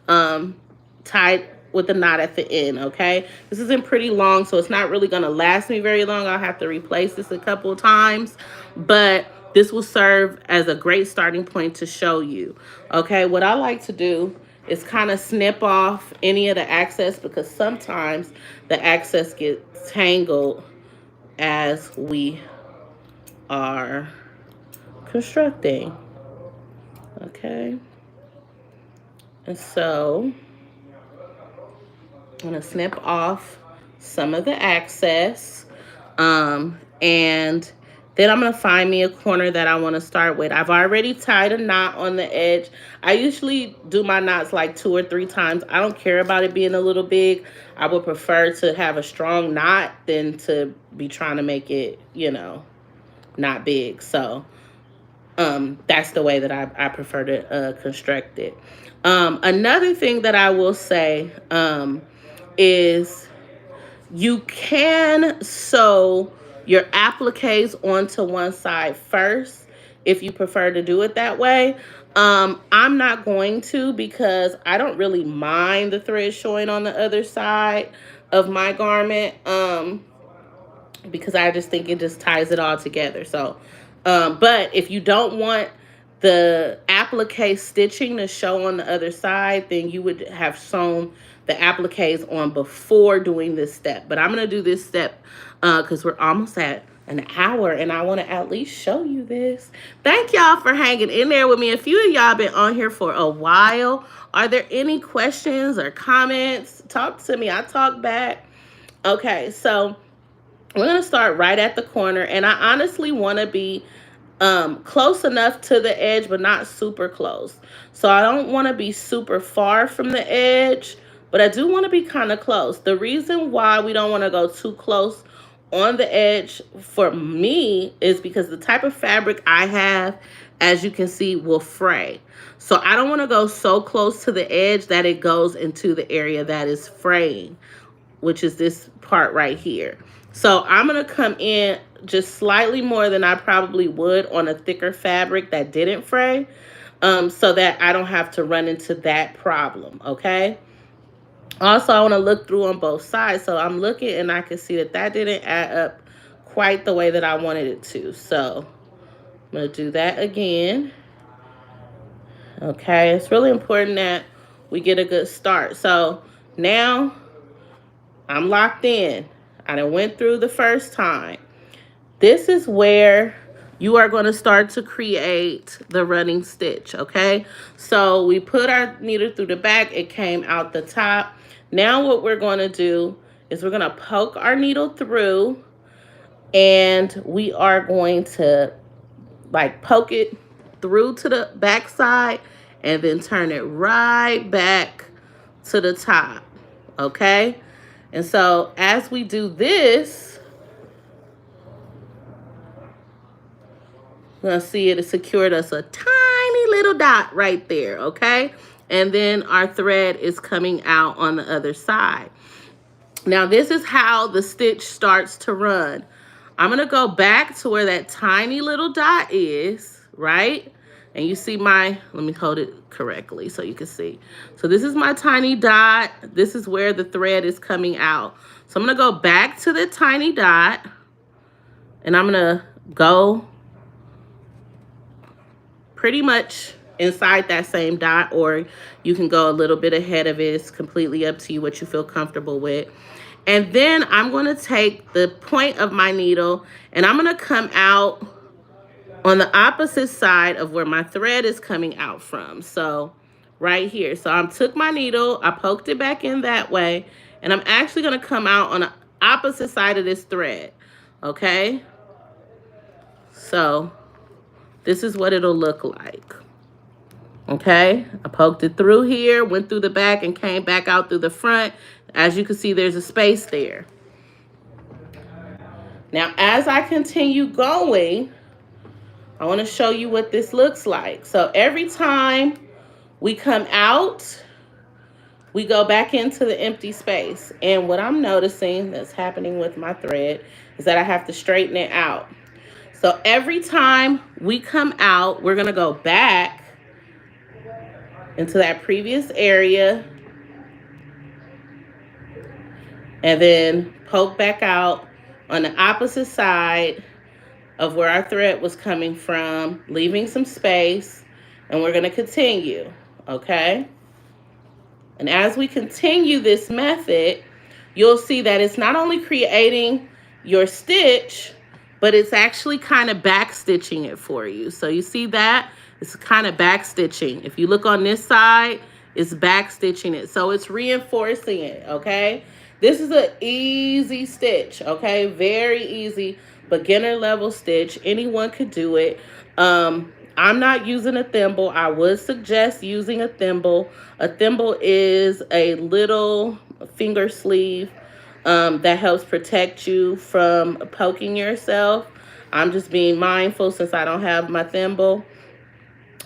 tied with a knot at the end, okay? This isn't pretty long, so it's not really going to last me very long. I'll have to replace this a couple of times, but this will serve as a great starting point to show you, okay? What I like to do is kind of snip off any of the excess, because sometimes the excess gets tangled as we are constructing. Okay, and so I'm gonna snip off some of the excess, and then I'm gonna find me a corner that I want to start with. I've already tied a knot on the edge. I usually do my knots like 2 or 3 times. I don't care about it being a little big. I would prefer to have a strong knot than to be trying to make it, you know, not big. So that's the way that I prefer to construct it. Another thing that I will say is you can sew your appliques onto one side first if you prefer to do it that way. I'm not going to, because I don't really mind the thread showing on the other side of my garment, because I just think it just ties it all together. So but if you don't want the applique stitching to show on the other side, then you would have sewn the appliques on before doing this step. But I'm going to do this step because we're almost at an hour and I want to at least show you this. Thank y'all for hanging in there with me. A few of y'all been on here for a while. Are there any questions or comments? Talk to me. I talk back. Okay, so we're going to start right at the corner, and I honestly want to be close enough to the edge, but not super close. So I don't want to be super far from the edge, but I do want to be kind of close. The reason why we don't want to go too close on the edge for me is because the type of fabric I have, as you can see, will fray. So I don't want to go so close to the edge that it goes into the area that is fraying, which is this part right here. So I'm going to come in just slightly more than I probably would on a thicker fabric that didn't fray, so that I don't have to run into that problem, okay? Also, I want to look through on both sides. So I'm looking and I can see that that didn't add up quite the way that I wanted it to. So I'm going to do that again. Okay, it's really important that we get a good start. So now I'm locked in. I done went through the first time. This is where you are going to start to create the running stitch, okay? So we put our needle through the back. It came out the top. Now what we're going to do is we're going to poke our needle through, and we are going to like poke it through to the back side and then turn it right back to the top, okay? And so as we do this, we're going to see it secured us a tiny little dot right there, okay? And then our thread is coming out on the other side. Now this is how the stitch starts to run. I'm going to go back to where that tiny little dot is, right? And you see my, let me hold it correctly so you can see. So this is my tiny dot. This is where the thread is coming out. So I'm going to go back to the tiny dot, and I'm going to go pretty much inside that same dot, or you can go a little bit ahead of it. It's completely up to you what you feel comfortable with. And then I'm going to take the point of my needle and I'm going to come out on the opposite side of where my thread is coming out from. So right here. So I took my needle, I poked it back in that way, and I'm actually going to come out on the opposite side of this thread. Okay? So this is what it'll look like. Okay? I poked it through here, went through the back, and came back out through the front. As you can see, there's a space there. Now, as I continue going, I want to show you what this looks like. So every time we come out, we go back into the empty space. And what I'm noticing that's happening with my thread is that I have to straighten it out. So every time we come out, we're going to go back into that previous area and then poke back out on the opposite side of where our thread was coming from, leaving some space, and we're going to continue, okay? And as we continue this method, you'll see that it's not only creating your stitch, but it's actually kind of back stitching it for you. So you see that? It's kind of back stitching. If you look on this side, it's back stitching it. So it's reinforcing it, okay? This is an easy stitch, okay? Very easy, beginner level stitch. Anyone could do it. I'm not using a thimble. I would suggest using a thimble. A thimble is a little finger sleeve that helps protect you from poking yourself. I'm just being mindful since I don't have my thimble.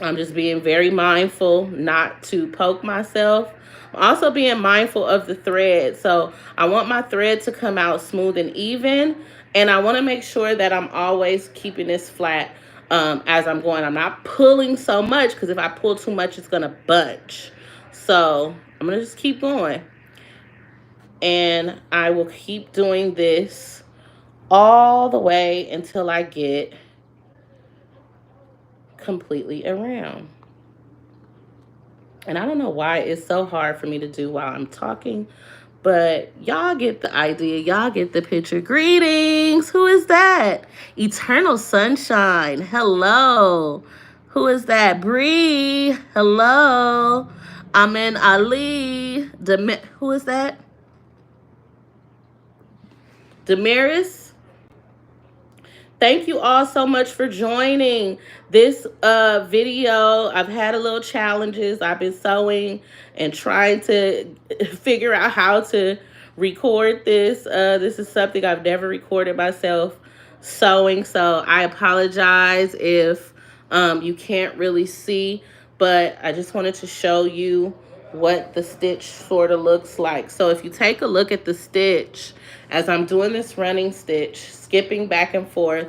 I'm just being very mindful not to poke myself. I'm also being mindful of the thread. So I want my thread to come out smooth and even. And I want to make sure that I'm always keeping this flat as I'm going. I'm not pulling so much because if I pull too much, it's going to bunch. So I'm going to just keep going. And I will keep doing this all the way until I get completely around. And I don't know why it's so hard for me to do while I'm talking, but y'all get the idea. Y'all get the picture. Greetings. Who is that? Eternal Sunshine. Hello. Who is that? Bree. Hello. Amin Ali. Who is that? Damaris. Thank you all so much for joining this video. I've had a little challenges. I've been sewing and trying to figure out how to record this. This is something I've never recorded myself sewing, so I apologize if you can't really see, but I just wanted to show you what the stitch sort of looks like. So if you take a look at the stitch, as I'm doing this running stitch, skipping back and forth,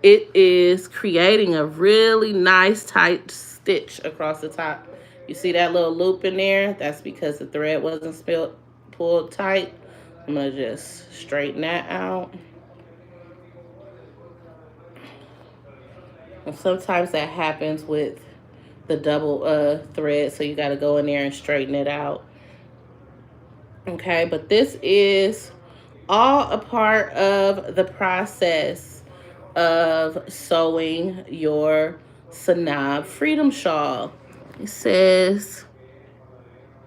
it is creating a really nice tight stitch across the top. You see that little loop in there? That's because the thread wasn't pulled tight. I'm gonna just straighten that out. And sometimes that happens with the double thread, so you gotta go in there and straighten it out. Okay, but this is all a part of the process of sewing your Senab Freedom shawl. It says,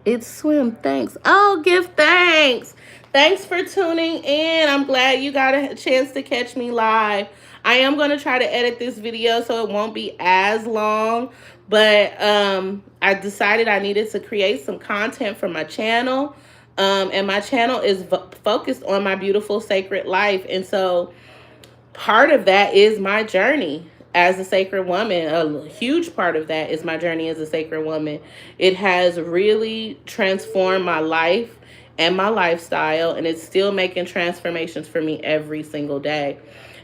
it's swim, thanks. Oh, give thanks. Thanks for tuning in. I'm glad you got a chance to catch me live. I am going to try to edit this video so it won't be as long, but I decided I needed to create some content for my channel. And my channel is focused on my beautiful sacred life. And so part of that is my journey as a sacred woman. A huge part of that is my journey as a sacred woman. It has really transformed my life and my lifestyle, and it's still making transformations for me every single day.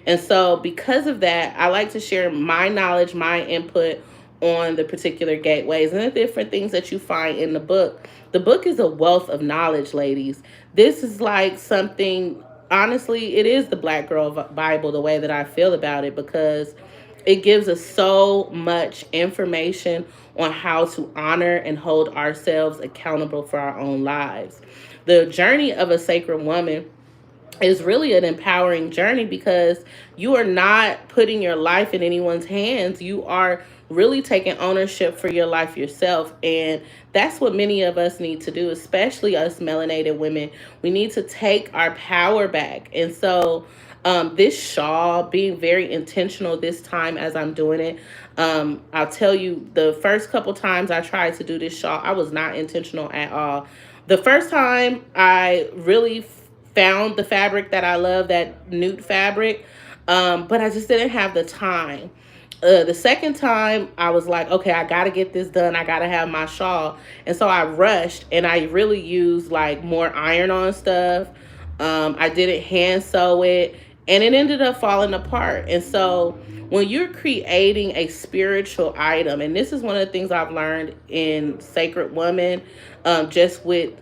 And so because of that, I like to share my knowledge, my input on the particular gateways and the different things that you find in the book. The book is a wealth of knowledge, ladies. This is like something, honestly, it is the Black Girl Bible, the way that I feel about it, because it gives us so much information on how to honor and hold ourselves accountable for our own lives. The journey of a sacred woman is really an empowering journey because you are not putting your life in anyone's hands. You are really taking ownership for your life yourself. And that's what many of us need to do, especially us melanated women. We need to take our power back. And so this shawl, being very intentional this time as I'm doing it, I'll tell you, the first couple times I tried to do this shawl, I was not intentional at all. The first time I really found the fabric that I love, that nude fabric, but I just didn't have the time. the second time I was like, okay, I gotta get this done. I gotta have my shawl. And so I rushed and I really used like more iron on stuff. I didn't hand sew it and it ended up falling apart. And so when you're creating a spiritual item, and this is one of the things I've learned in Sacred Woman, just with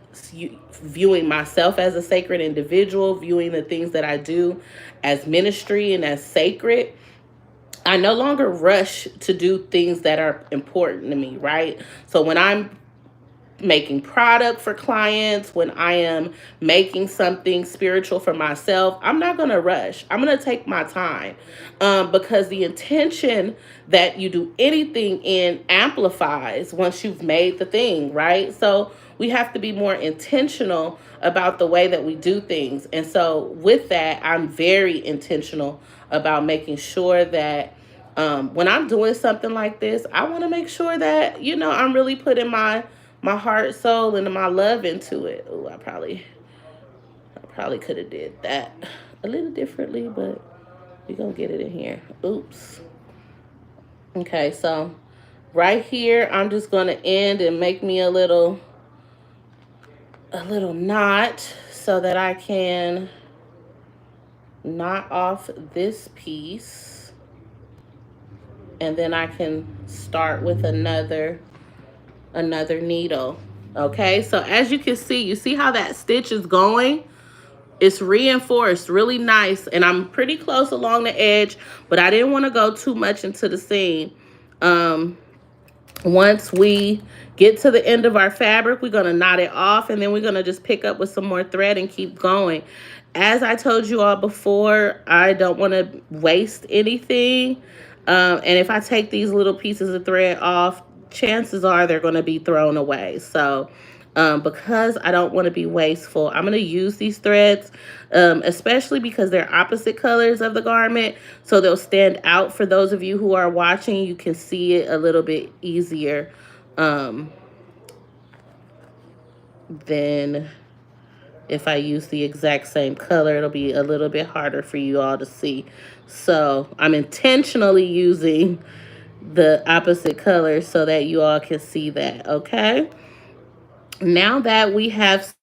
viewing myself as a sacred individual, viewing the things that I do as ministry and as sacred, I no longer rush to do things that are important to me, right? So when I'm making product for clients, when I am making something spiritual for myself, I'm not going to rush. I'm going to take my time, because the intention that you do anything in amplifies once you've made the thing, right? So we have to be more intentional about the way that we do things. And so with that, I'm very intentional about making sure that when I'm doing something like this, I want to make sure that, I'm really putting my heart, soul, and my love into it. Oh, I probably could have did that a little differently, but we're gonna get it in here. Oops. Okay, so right here, I'm just gonna end and make me a little knot so that I can knot off this piece, and then I can start with another needle. Okay, so as you can see, you see how that stitch is going? It's reinforced really nice, and I'm pretty close along the edge, but I didn't want to go too much into the seam. Once we get to the end of our fabric, we're going to knot it off, and then we're going to just pick up with some more thread and keep going. As I told you all before, I don't want to waste anything. And if I take these little pieces of thread off, chances are they're going to be thrown away. So because I don't want to be wasteful, I'm going to use these threads, especially because they're opposite colors of the garment. So they'll stand out for those of you who are watching. You can see it a little bit easier than if I use the exact same color. It'll be a little bit harder for you all to see. So I'm intentionally using the opposite color so that you all can see that, okay? Now that we have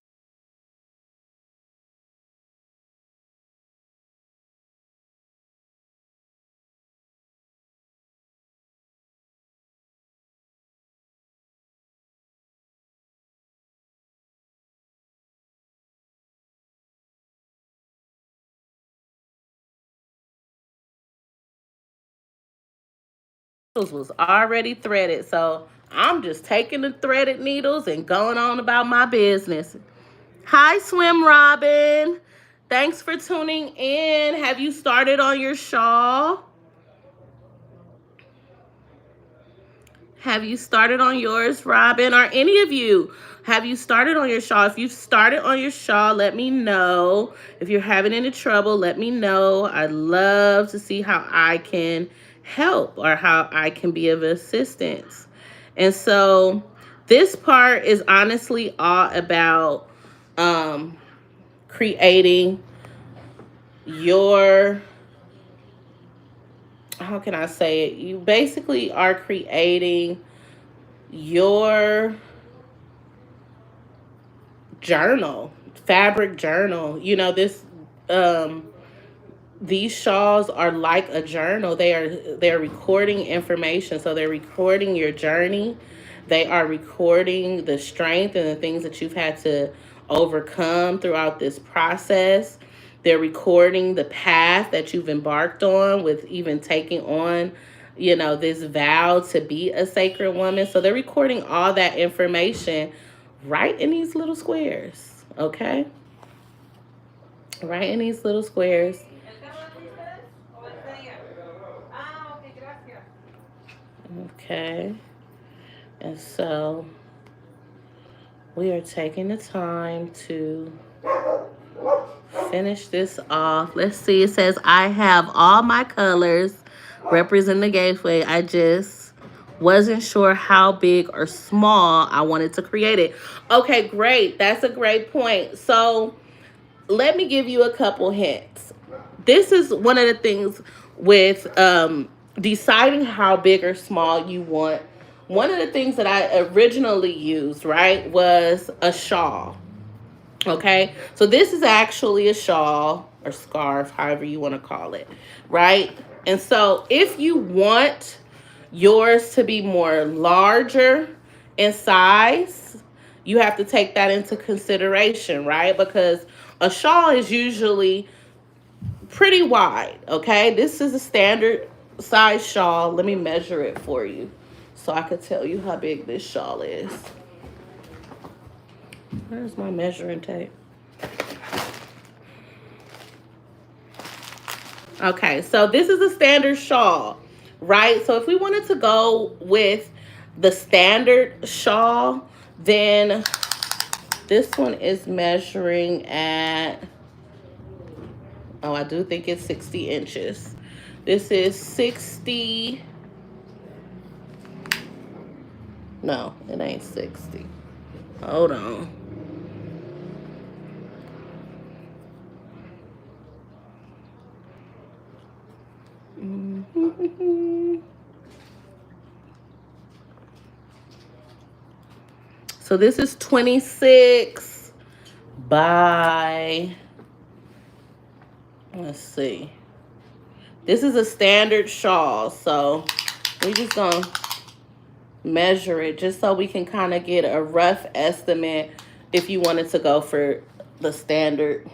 was already threaded, so I'm just taking the threaded needles and going on about my business. Hi, Swim Robin. Thanks for tuning in. Have you started on your shawl? Have you started on yours, Robin? Or any of you? Have you started on your shawl? If you've started on your shawl, let me know. If you're having any trouble, let me know. I'd love to see how I can help or how I can be of assistance. And so this part is honestly all about creating your, how can I say it? You basically are creating your journal, fabric journal. This these shawls are like a journal. They're recording information. So they're recording your journey. They are recording the strength and the things that you've had to overcome throughout this process. They're recording the path that you've embarked on with even taking on, this vow to be a sacred woman. So they're recording all that information right in these little squares, okay? Right in these little squares. Okay. And so we are taking the time to finish this off. Let's see. It says, I have all my colors represent the gateway. I just wasn't sure how big or small I wanted to create it. Okay, great. That's a great point. So let me give you a couple hints. This is one of the things with deciding how big or small you want, one of the things that I originally used, right, was a shawl. Okay, so this is actually a shawl or scarf, however you want to call it, right? And so if you want yours to be more larger in size, you have to take that into consideration, right? Because a shawl is usually pretty wide, okay? This is a standard size shawl. Let me measure it for you so I could tell you how big this shawl is. Where's my measuring tape? Okay, so this is a standard shawl, right? So if we wanted to go with the standard shawl, then this one is measuring at, oh, I do think it's 60 inches. This is 60, no, it ain't 60. Hold on. So this is 26 by, let's see. This is a standard shawl, so we're just gonna measure it just so we can kind of get a rough estimate if you wanted to go for the standard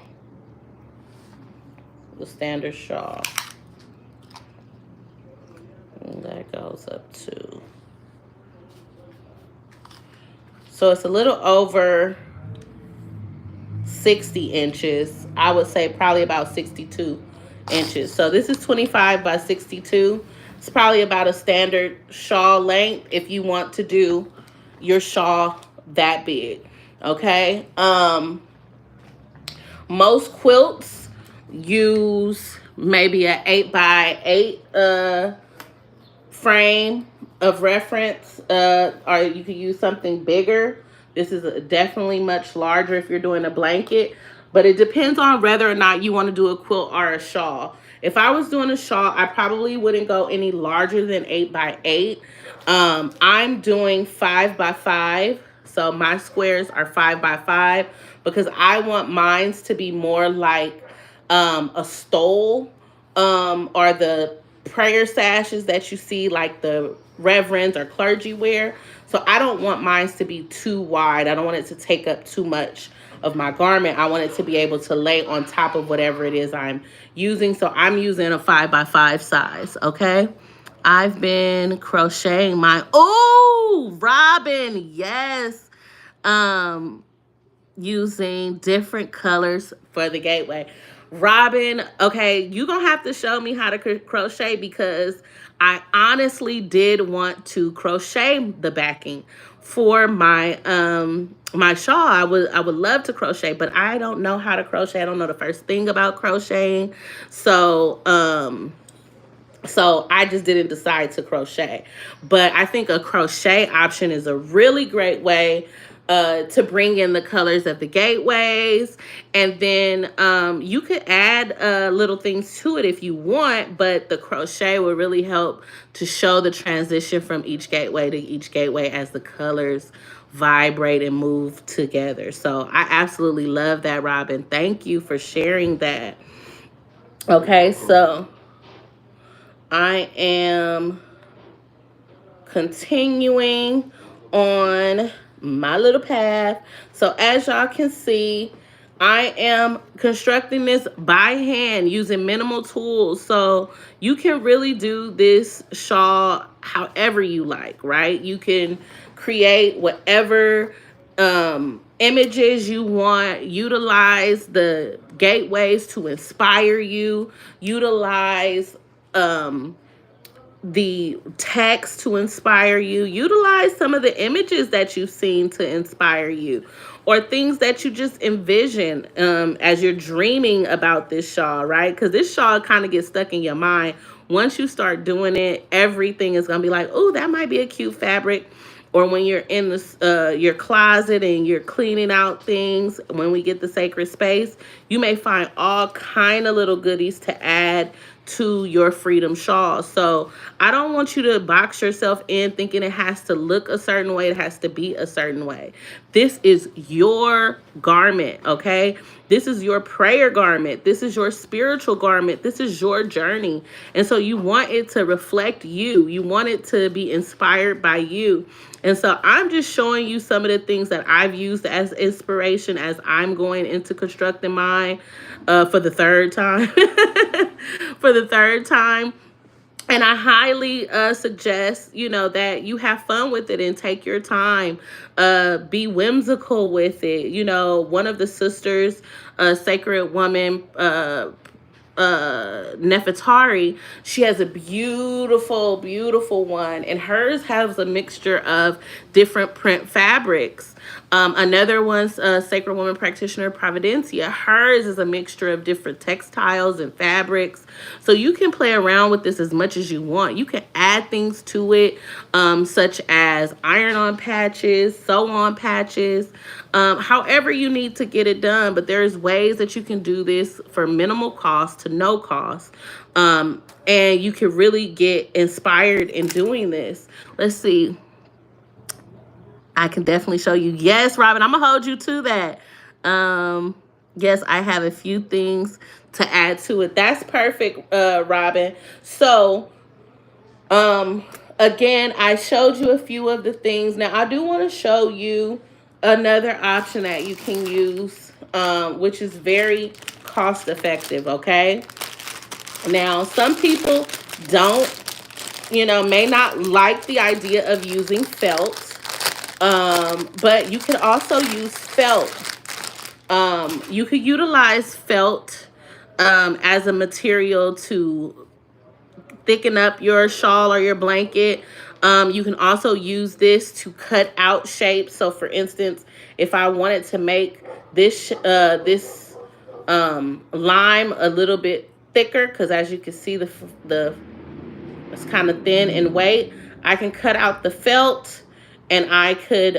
shawl. And that goes up to, so it's a little over 60 inches. I would say probably about 62 inches. So this is 25 by 62. It's probably about a standard shawl length if you want to do your shawl that big. Okay. Most quilts use maybe an 8 by 8 frame of reference, or you could use something bigger. This is definitely much larger if you're doing a blanket, but it depends on whether or not you want to do a quilt or a shawl. If I was doing a shawl, I probably wouldn't go any larger than 8 by 8. I'm doing 5 by 5, so my squares are 5 by 5 because I want mine to be more like a stole, or the prayer sashes that you see like the reverends or clergy wear. So I don't want mine to be too wide. I don't want it to take up too much of my garment. I want it to be able to lay on top of whatever it is I'm using. So I'm using a 5 by 5 size, okay? I've been crocheting my, oh, Robin, yes. Using different colors for the gateway. Robin, okay, you're going to have to show me how to crochet because I honestly did want to crochet the backing for my my shawl. I would love to crochet, but I don't know how to crochet. I don't know the first thing about crocheting. So I just didn't decide to crochet. But I think a crochet option is a really great way to bring in the colors of the gateways. And then you could add little things to it if you want, but the crochet will really help to show the transition from each gateway to each gateway as the colors vibrate and move together. So I absolutely love that, Robin. Thank you for sharing that. Okay, so I am continuing on my little path. So as y'all can see, I am constructing this by hand using minimal tools. So you can really do this shawl however you like, right? You can create whatever images you want, utilize the gateways to inspire you, utilize the text to inspire you, utilize some of the images that you've seen to inspire you, or things that you just envision as you're dreaming about this shawl, right? Because this shawl kind of gets stuck in your mind. Once you start doing it, everything is going to be like, oh, that might be a cute fabric. Or when you're in your closet and you're cleaning out things, when we get the sacred space, you may find all kind of little goodies to add to your freedom shawl. So I don't want you to box yourself in thinking it has to look a certain way, it has to be a certain way. This is your garment, okay? This is your prayer garment. This is your spiritual garment. This is your journey. And so you want it to reflect you. You want it to be inspired by you. And so I'm just showing you some of the things that I've used as inspiration as I'm going into constructing mine for the third time. For the third time. And I highly suggest, that you have fun with it and take your time. Be whimsical with it. One of the sisters, Sacred Woman, Nefertari, she has a beautiful, beautiful one, and hers has a mixture of different print fabrics. Another one's Sacred Woman Practitioner, Providencia. Hers is a mixture of different textiles and fabrics. So you can play around with this as much as you want. You can add things to it, such as iron-on patches, sew-on patches, however you need to get it done. But there's ways that you can do this for minimal cost to no cost. And you can really get inspired in doing this. Let's see. I can definitely show you. Yes, Robin, I'm gonna hold you to that. Yes, I have a few things to add to it. That's perfect, Robin. So, again, I showed you a few of the things. Now, I do want to show you another option that you can use, which is very cost effective, okay? Now, some people don't, may not like the idea of using felt. But you can also use felt. You could utilize felt as a material to thicken up your shawl or your blanket. You can also use this to cut out shapes. So for instance, if I wanted to make this lime a little bit thicker, because as you can see, the it's kind of thin in weight, I can cut out the felt and I could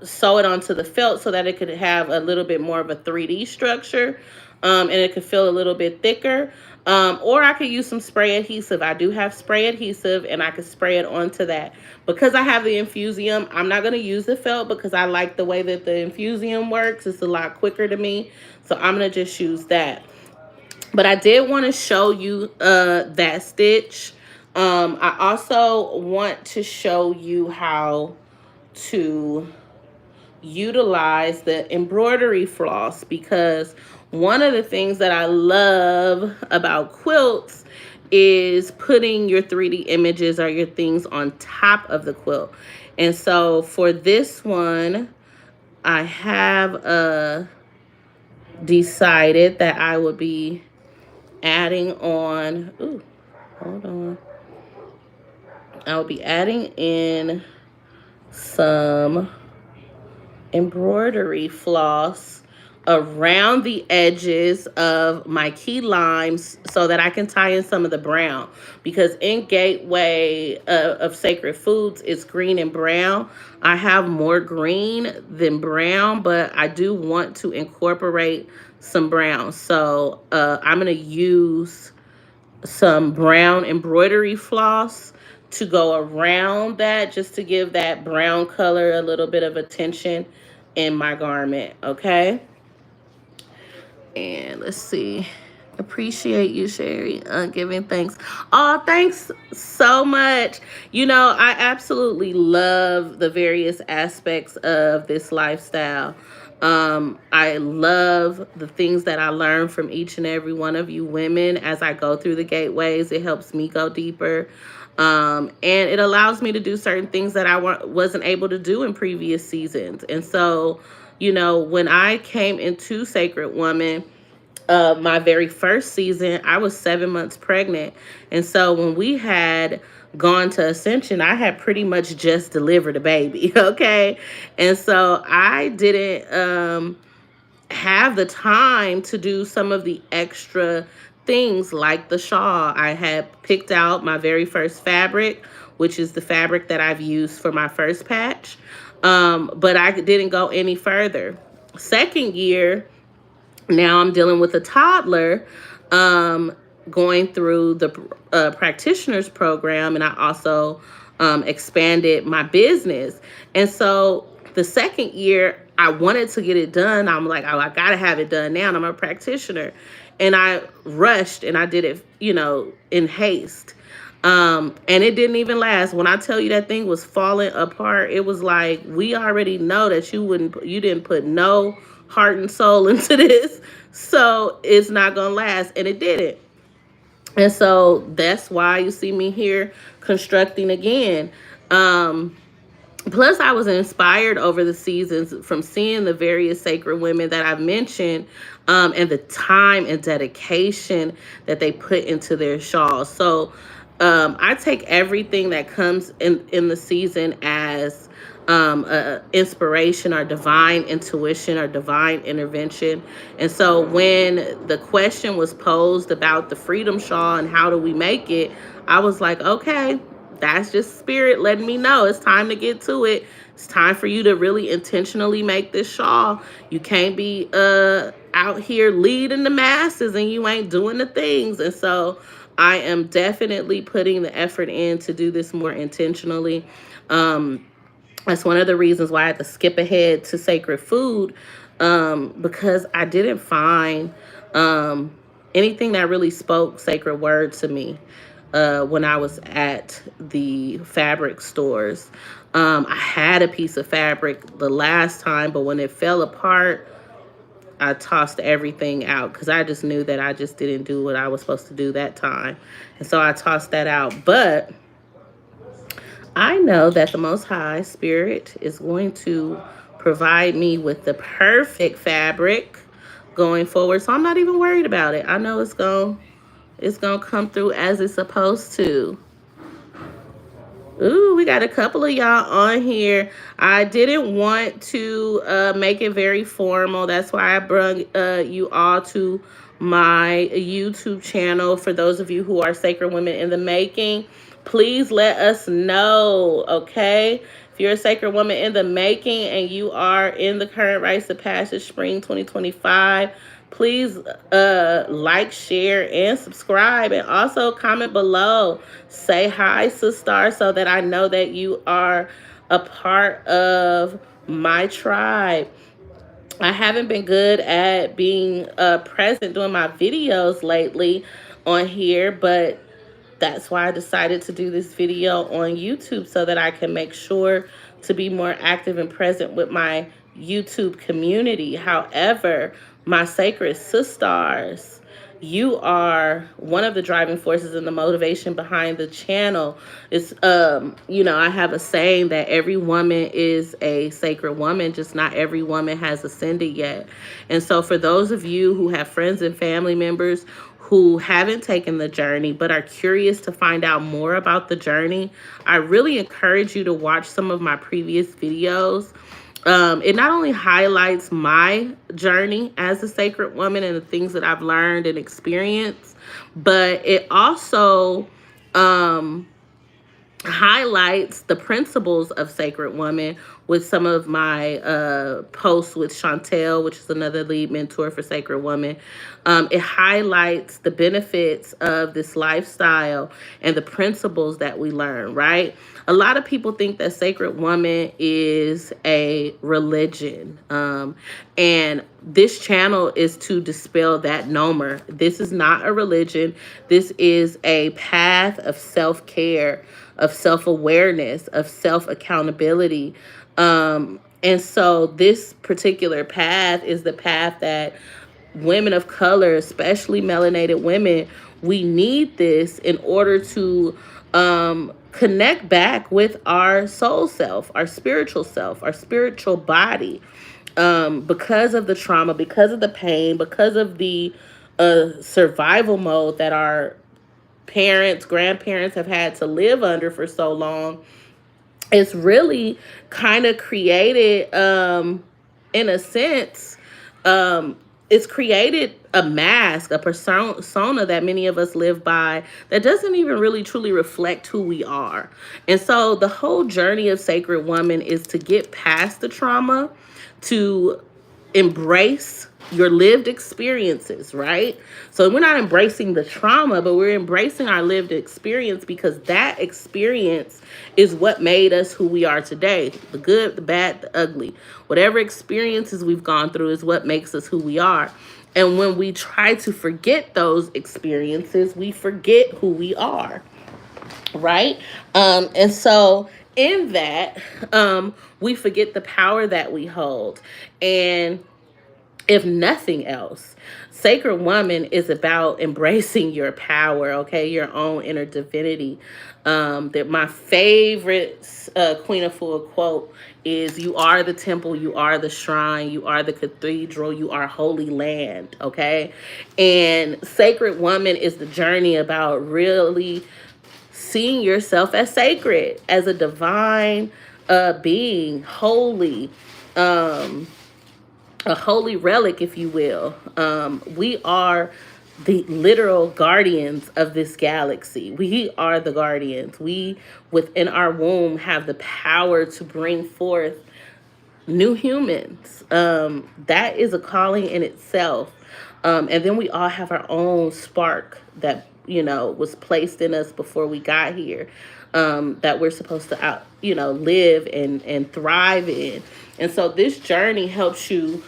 sew it onto the felt so that it could have a little bit more of a 3D structure, and it could feel a little bit thicker. Or I could use some spray adhesive. I do have spray adhesive, and I could spray it onto that. Because I have the Infusium, I'm not going to use the felt because I like the way that the Infusium works. It's a lot quicker to me, so I'm going to just use that. But I did want to show you that stitch. I also want to show you how to utilize the embroidery floss, because one of the things that I love about quilts is putting your 3D images or your things on top of the quilt. And so for this one, I have decided that I would be adding on, hold on. I'll be adding in some embroidery floss around the edges of my key limes so that I can tie in some of the brown, because in Gateway of Sacred Foods, it's green and brown. I have more green than brown, but I do want to incorporate some brown. So I'm going to use some brown embroidery floss to go around that, just to give that brown color a little bit of attention in my garment, okay? And let's see. Appreciate you, Sherry, giving thanks. Oh, thanks so much. I absolutely love the various aspects of this lifestyle. I love the things that I learn from each and every one of you women as I go through the gateways. It helps me go deeper. And it allows me to do certain things that I wasn't able to do in previous seasons. And so, when I came into Sacred Woman, my very first season, I was 7 months pregnant. And so when we had gone to Ascension, I had pretty much just delivered a baby, okay? And so I didn't have the time to do some of the extra things like the shawl. I had picked out my very first fabric, which is the fabric that I've used for my first patch, but I didn't go any further. Second year, now I'm dealing with a toddler. going through the practitioners program, and I also expanded my business. And so the second year, I wanted to get it done. I'm like, oh, I gotta have it done now. And I'm a practitioner, and I rushed and I did it, in haste. And it didn't even last. When I tell you that thing was falling apart, it was like, we already know that you didn't put no heart and soul into this, so it's not gonna last, and it didn't. And so that's why you see me here constructing again. Um, Plus, I was inspired over the seasons from seeing the various sacred women that I've mentioned, and the time and dedication that they put into their shawls. So I take everything that comes in the season as inspiration or divine intuition or divine intervention. And so when the question was posed about the Freedom Shawl and how do we make it, I was like, okay, that's just spirit letting me know it's time to get to it. It's time for you to really intentionally make this shawl. You can't be out here leading the masses and you ain't doing the things. And so I am definitely putting the effort in to do this more intentionally. That's one of the reasons why I had to skip ahead to sacred food, because I didn't find anything that really spoke sacred word to me when I was at the fabric stores. I had a piece of fabric the last time, but when it fell apart, I tossed everything out because I just knew that I just didn't do what I was supposed to do that time. And so I tossed that out. But I know that the Most High Spirit is going to provide me with the perfect fabric going forward. So I'm not even worried about it. I know it's gonna come through as it's supposed to. Ooh, we got a couple of y'all on here. I didn't want to make it very formal. That's why I brought you all to my YouTube channel. For those of you who are Sacred Women in the Making, please let us know, okay? If you're a Sacred Woman in the Making and you are in the current Rites of Passage Spring 2025, please like, share, and subscribe, and also comment below. Say hi, sister, so that I know that you are a part of my tribe. I haven't been good at being present doing my videos lately on here, but that's why I decided to do this video on YouTube, so that I can make sure to be more active and present with my YouTube community. However, my sacred sisters, you are one of the driving forces and the motivation behind the channel. It's I have a saying that every woman is a sacred woman, just not every woman has ascended yet. And so for those of you who have friends and family members who haven't taken the journey but are curious to find out more about the journey, I really encourage you to watch some of my previous videos. It not only highlights my journey as a sacred woman and the things that I've learned and experienced, but it also highlights the principles of Sacred Woman with some of my posts with Chantel, which is another lead mentor for Sacred Woman. It highlights the benefits of this lifestyle and the principles that we learn, right? A lot of people think that Sacred Woman is a religion. And this channel is to dispel that nomer. This is not a religion. This is a path of self-care, of self-awareness, of self-accountability. And so this particular path is the path that women of color, especially melanated women, we need this in order to connect back with our soul self, our spiritual body. Because of the trauma, because of the pain, because of the survival mode that our parents, grandparents have had to live under for so long, it's really kind of created, in a sense, it's created a mask, a persona that many of us live by that doesn't even really truly reflect who we are. And so the whole journey of Sacred Woman is to get past the trauma, to embrace your lived experiences, right? So we're not embracing the trauma, but we're embracing our lived experience, because that experience is what made us who we are today. The good, the bad, the ugly. Whatever experiences we've gone through is what makes us who we are. And when we try to forget those experiences, we forget who we are, right? And so in that, we forget the power that we hold. And if nothing else, Sacred Woman is about embracing your power, okay, your own inner divinity. That my favorite Queen of Fool quote is, "You are the temple, you are the shrine, you are the cathedral, you are holy land." Okay, and Sacred Woman is the journey about really seeing yourself as sacred, as a divine being, holy. A holy relic, if you will. We are the literal guardians of this galaxy. We are the guardians. We, within our womb, have the power to bring forth new humans. That is a calling in itself. And then we all have our own spark that, was placed in us before we got here, that we're supposed to live and thrive in. And so this journey helps you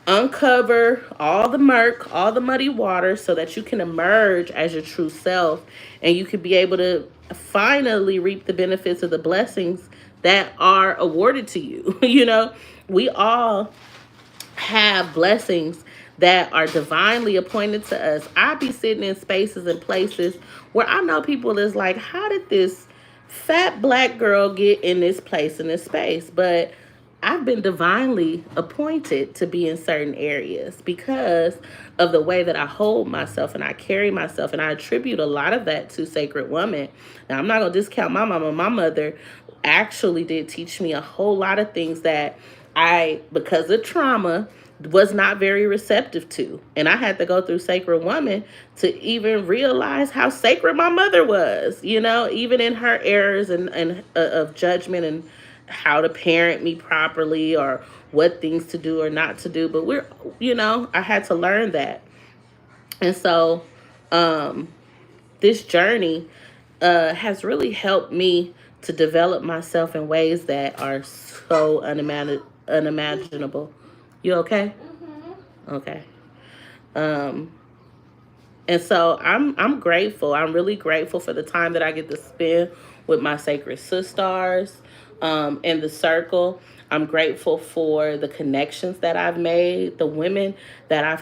uncover all the murk, all the muddy water, so that you can emerge as your true self, and you can be able to finally reap the benefits of the blessings that are awarded to you. We all have blessings that are divinely appointed to us. I be sitting in spaces and places where I know people is like, how did this fat black girl get in this place, in this space? But I've been divinely appointed to be in certain areas because of the way that I hold myself and I carry myself. And I attribute a lot of that to Sacred Woman. Now, I'm not going to discount my mama. My mother actually did teach me a whole lot of things that I, because of trauma, was not very receptive to. And I had to go through Sacred Woman to even realize how sacred my mother was, even in her errors and of judgment, and how to parent me properly, or what things to do or not to do. But I had to learn that. And so this journey has really helped me to develop myself in ways that are so unimaginable. You okay? Okay. Um, and so I'm grateful. I'm really grateful for the time that I get to spend with my sacred sisters in the circle. I'm grateful for the connections that I've made, the women that I've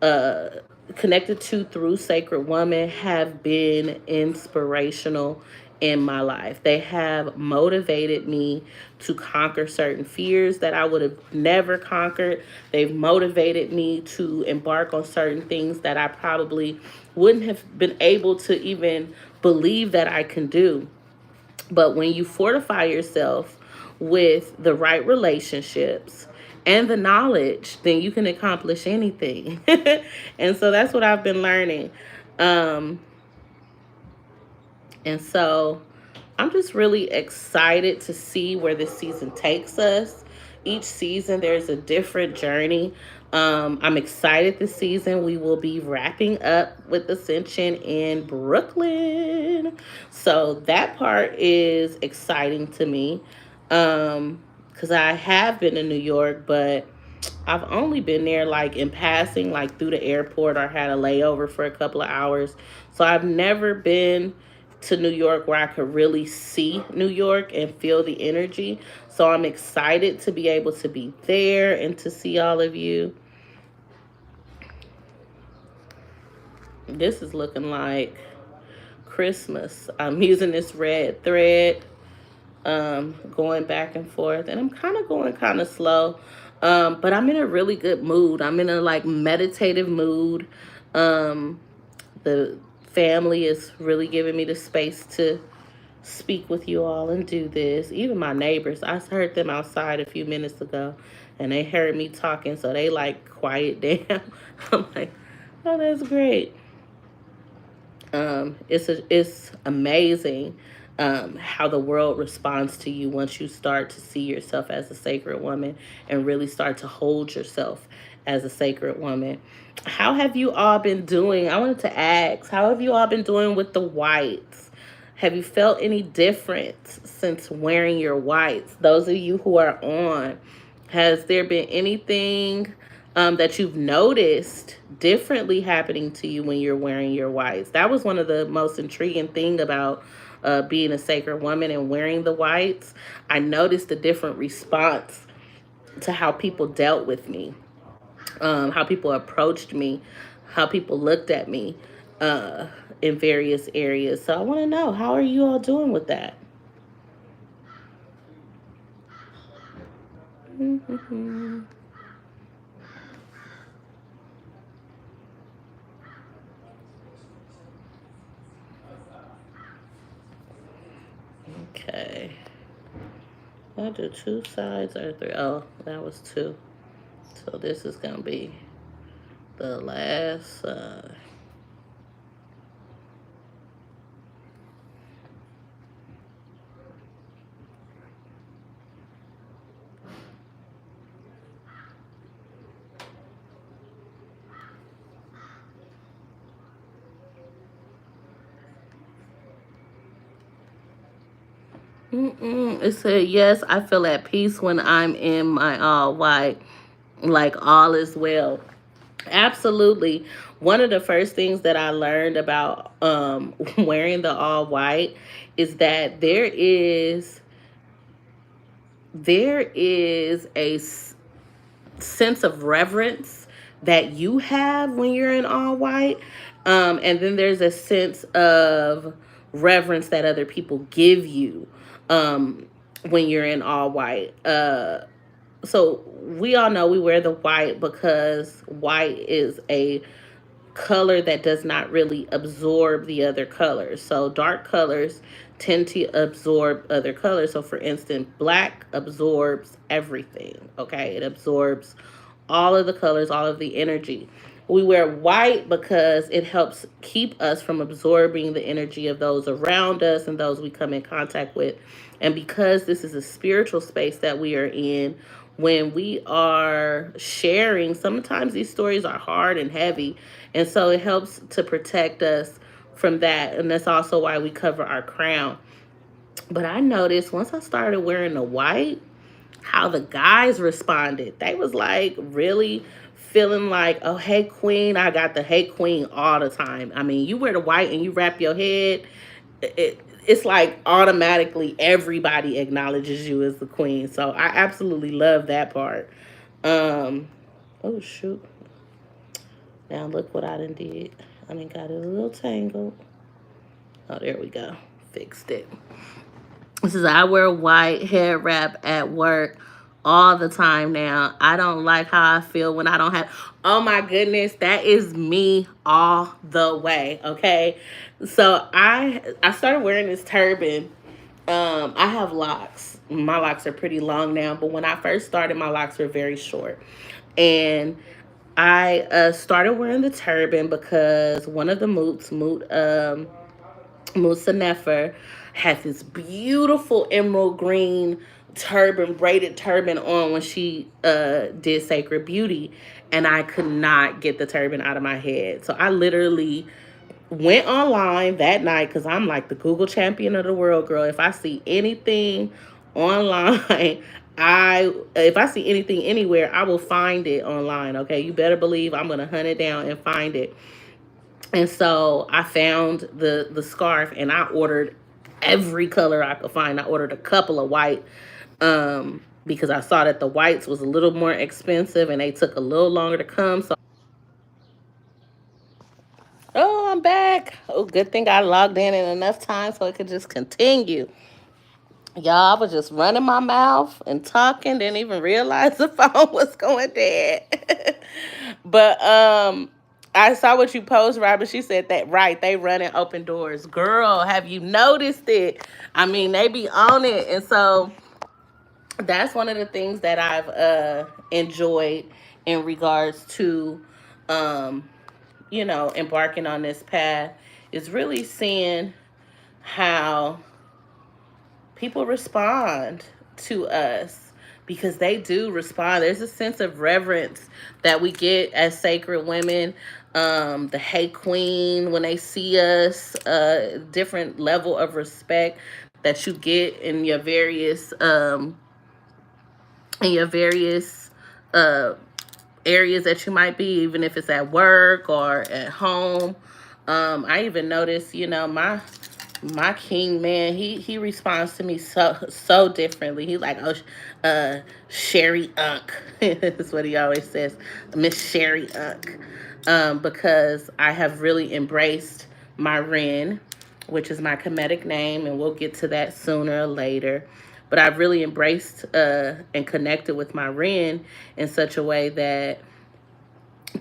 uh, connected to through Sacred Woman have been inspirational in my life. They have motivated me to conquer certain fears that I would have never conquered. They've motivated me to embark on certain things that I probably wouldn't have been able to even believe that I can do. But when you fortify yourself with the right relationships and the knowledge, then you can accomplish anything. And so that's what I've been learning. Um, and so I'm just really excited to see where this season takes us. Each season, there's a different journey. I'm excited this season. We will be wrapping up with Ascension in Brooklyn. So that part is exciting to me. Because I have been in New York, but I've only been there like in passing, like through the airport, or had a layover for a couple of hours. So I've never been to New York where I could really see New York and feel the energy. So I'm excited to be able to be there and to see all of you. This is looking like Christmas. I'm using this red thread, going back and forth, and I'm kind of going kind of slow. But I'm in a really good mood. I'm in a like meditative mood. The family is really giving me the space to speak with you all and do this. Even my neighbors, I heard them outside a few minutes ago, and they heard me talking, so they like quiet down. I'm like, oh, that's great. It's amazing how the world responds to you once you start to see yourself as a sacred woman and really start to hold yourself as a sacred woman. How have you all been doing? I wanted to ask, how have you all been doing with the whites? Have you felt any difference since wearing your whites? Those of you who are on, has there been anything that you've noticed differently happening to you when you're wearing your whites? That was one of the most intriguing thing about being a sacred woman and wearing the whites. I noticed a different response to how people dealt with me, how people approached me, how people looked at me uh, in various areas. So I want to know, how are you all doing with that? Okay. I do two sides or three? Oh, that was two. So this is going to be the last side. It said, yes, I feel at peace when I'm in my all white, like all is well. Absolutely. One of the first things that I learned about wearing the all white is that there is a sense of reverence that you have when you're in all white. And then there's a sense of reverence that other people give you when you're in all white. So we all know we wear the white because white is a color that does not really absorb the other colors. So dark colors tend to absorb other colors. So for instance, black absorbs everything. Okay, it absorbs all of the colors, all of the energy. We wear white because it helps keep us from absorbing the energy of those around us and those we come in contact with. And because this is a spiritual space that we are in, when we are sharing, sometimes these stories are hard and heavy. And so it helps to protect us from that. And that's also why we cover our crown. But I noticed once I started wearing the white, how the guys responded. They was like really feeling like, oh, hey, queen. I got the hey, queen all the time. I mean, you wear the white and you wrap your head, it's like automatically everybody acknowledges you as the queen. So I absolutely love that part. Um, oh, shoot. Now look what I done did. I done got it a little tangled. Oh, there we go. Fixed it. This is, I wear white hair wrap at work all the time now. I don't like how I feel when I don't have. Oh my goodness, that is me all the way. Okay, so I started wearing this turban. I have locks. My locks are pretty long now, but when I first started, my locks were very short, and I started wearing the turban because one of the Musa Nefer had this beautiful emerald green turban, braided turban on when she did Sacred Beauty, and I could not get the turban out of my head. So I literally went online that night because I'm like the Google champion of the world, girl. If I see anything online, if I see anything anywhere, I will find it online. Okay, you better believe I'm gonna hunt it down and find it. And so I found the scarf and I ordered every color I could find. I ordered a couple of white because I saw that the whites was a little more expensive and they took a little longer to come. So, oh, I'm back. Oh, good thing I logged in enough time so it could just continue. Y'all, I was just running my mouth and talking, didn't even realize the phone was going dead. But I saw what you posed, Robert. She said that right. They running open doors. Girl, have you noticed it? I mean, they be on it. And so that's one of the things that I've enjoyed in regards to um, embarking on this path is really seeing how people respond to us because they do respond. There's a sense of reverence that we get as sacred women. The Hey Queen, when they see us, different level of respect that you get in your various uh areas that you might be, even if it's at work or at home. I even noticed, my king man, he responds to me so differently. He's like, oh, Sherry Unk. That's what he always says, Miss Sherry Unk. Because I have really embraced my Ren, which is my comedic name, and we'll get to that sooner or later. But I've really embraced and connected with my Ren in such a way that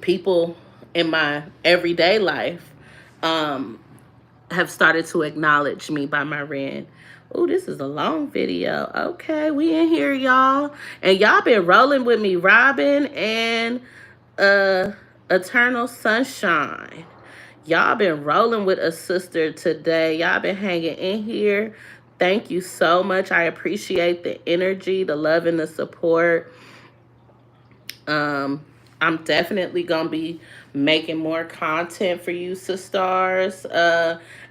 people in my everyday life um, have started to acknowledge me by my Ren. Oh, this is a long video. Okay, we in here, y'all. And y'all been rolling with me, Robin and uh, Eternal Sunshine. Y'all been rolling with a sister today. Y'all been hanging in here. Thank you so much. I appreciate the energy, the love, and the support. Um, I'm definitely gonna be making more content for you, sisters.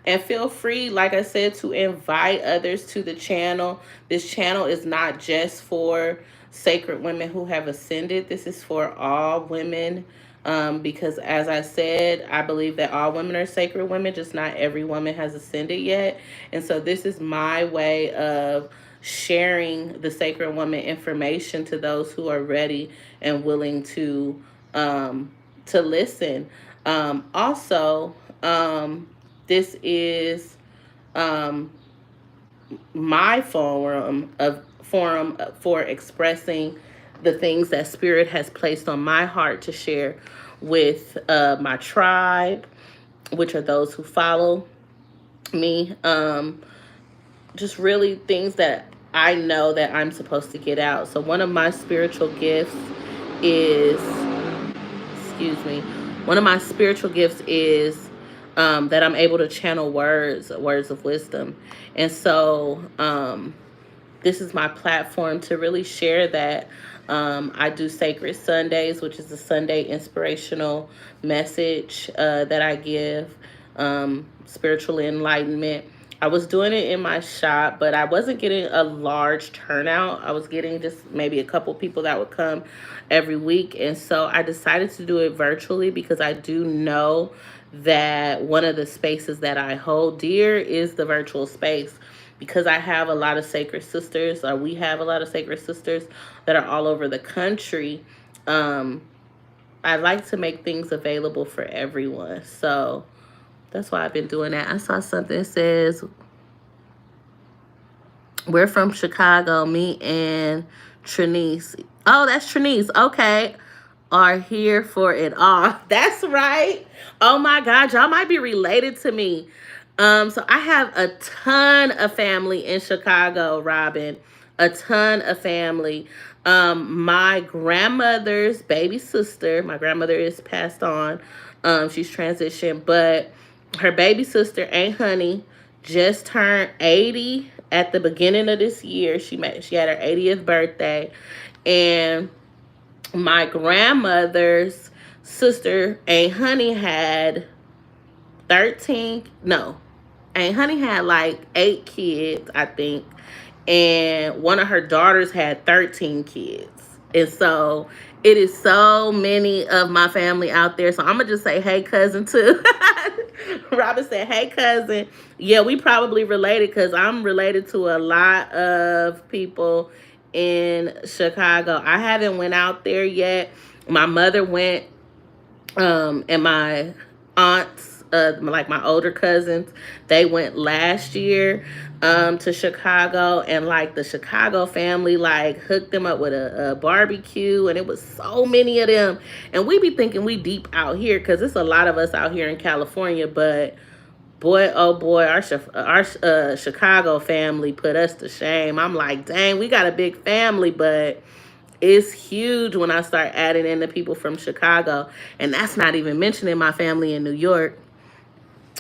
And feel free, like I said, to invite others to the channel. This channel is not just for sacred women who have ascended. This is for all women. Because as I said, I believe that all women are sacred women, just not every woman has ascended yet. And so this is my way of sharing the sacred woman information to those who are ready and willing to listen. Also, this is um, my forum for expressing the things that Spirit has placed on my heart to share with my tribe, which are those who follow me. Just really things that I know that I'm supposed to get out. So one of my spiritual gifts is, excuse me, one of my spiritual gifts is that I'm able to channel words of wisdom. And so this is my platform to really share that. I do Sacred Sundays, which is a Sunday inspirational message that I give, spiritual enlightenment. I was doing it in my shop, but I wasn't getting a large turnout. I was getting just maybe a couple people that would come every week. And so I decided to do it virtually because I do know that one of the spaces that I hold dear is the virtual space, because I have a lot of sacred sisters, or we have a lot of sacred sisters that are all over the country. I like to make things available for everyone. So that's why I've been doing that. I saw something that says, we're from Chicago, me and Trinice. Oh, that's Trinice. Okay. Are here for it all. That's right. Oh my God, y'all might be related to me. So I have a ton of family in Chicago, Robin. A ton of family. My grandmother's baby sister, my grandmother is passed on. She's transitioned, but her baby sister, Aunt Honey, just turned 80 at the beginning of this year. She had her 80th birthday. And my grandmother's sister, Aunt Honey, had 13, no, Aunt Honey had like 8 kids, I think. And one of her daughters had 13 kids. And so it is so many of my family out there. So I'm going to just say, hey, cousin, too. Robin said, hey, cousin. Yeah, we probably related because I'm related to a lot of people in Chicago. I haven't went out there yet. My mother went, and my aunts, like my older cousins, they went last year to Chicago, and like the Chicago family like hooked them up with a barbecue, and it was so many of them. And we be thinking we deep out here because it's a lot of us out here in California, but boy, oh boy, our Chicago family put us to shame. I'm like, dang, we got a big family, but it's huge when I start adding in the people from Chicago. And that's not even mentioning my family in New York.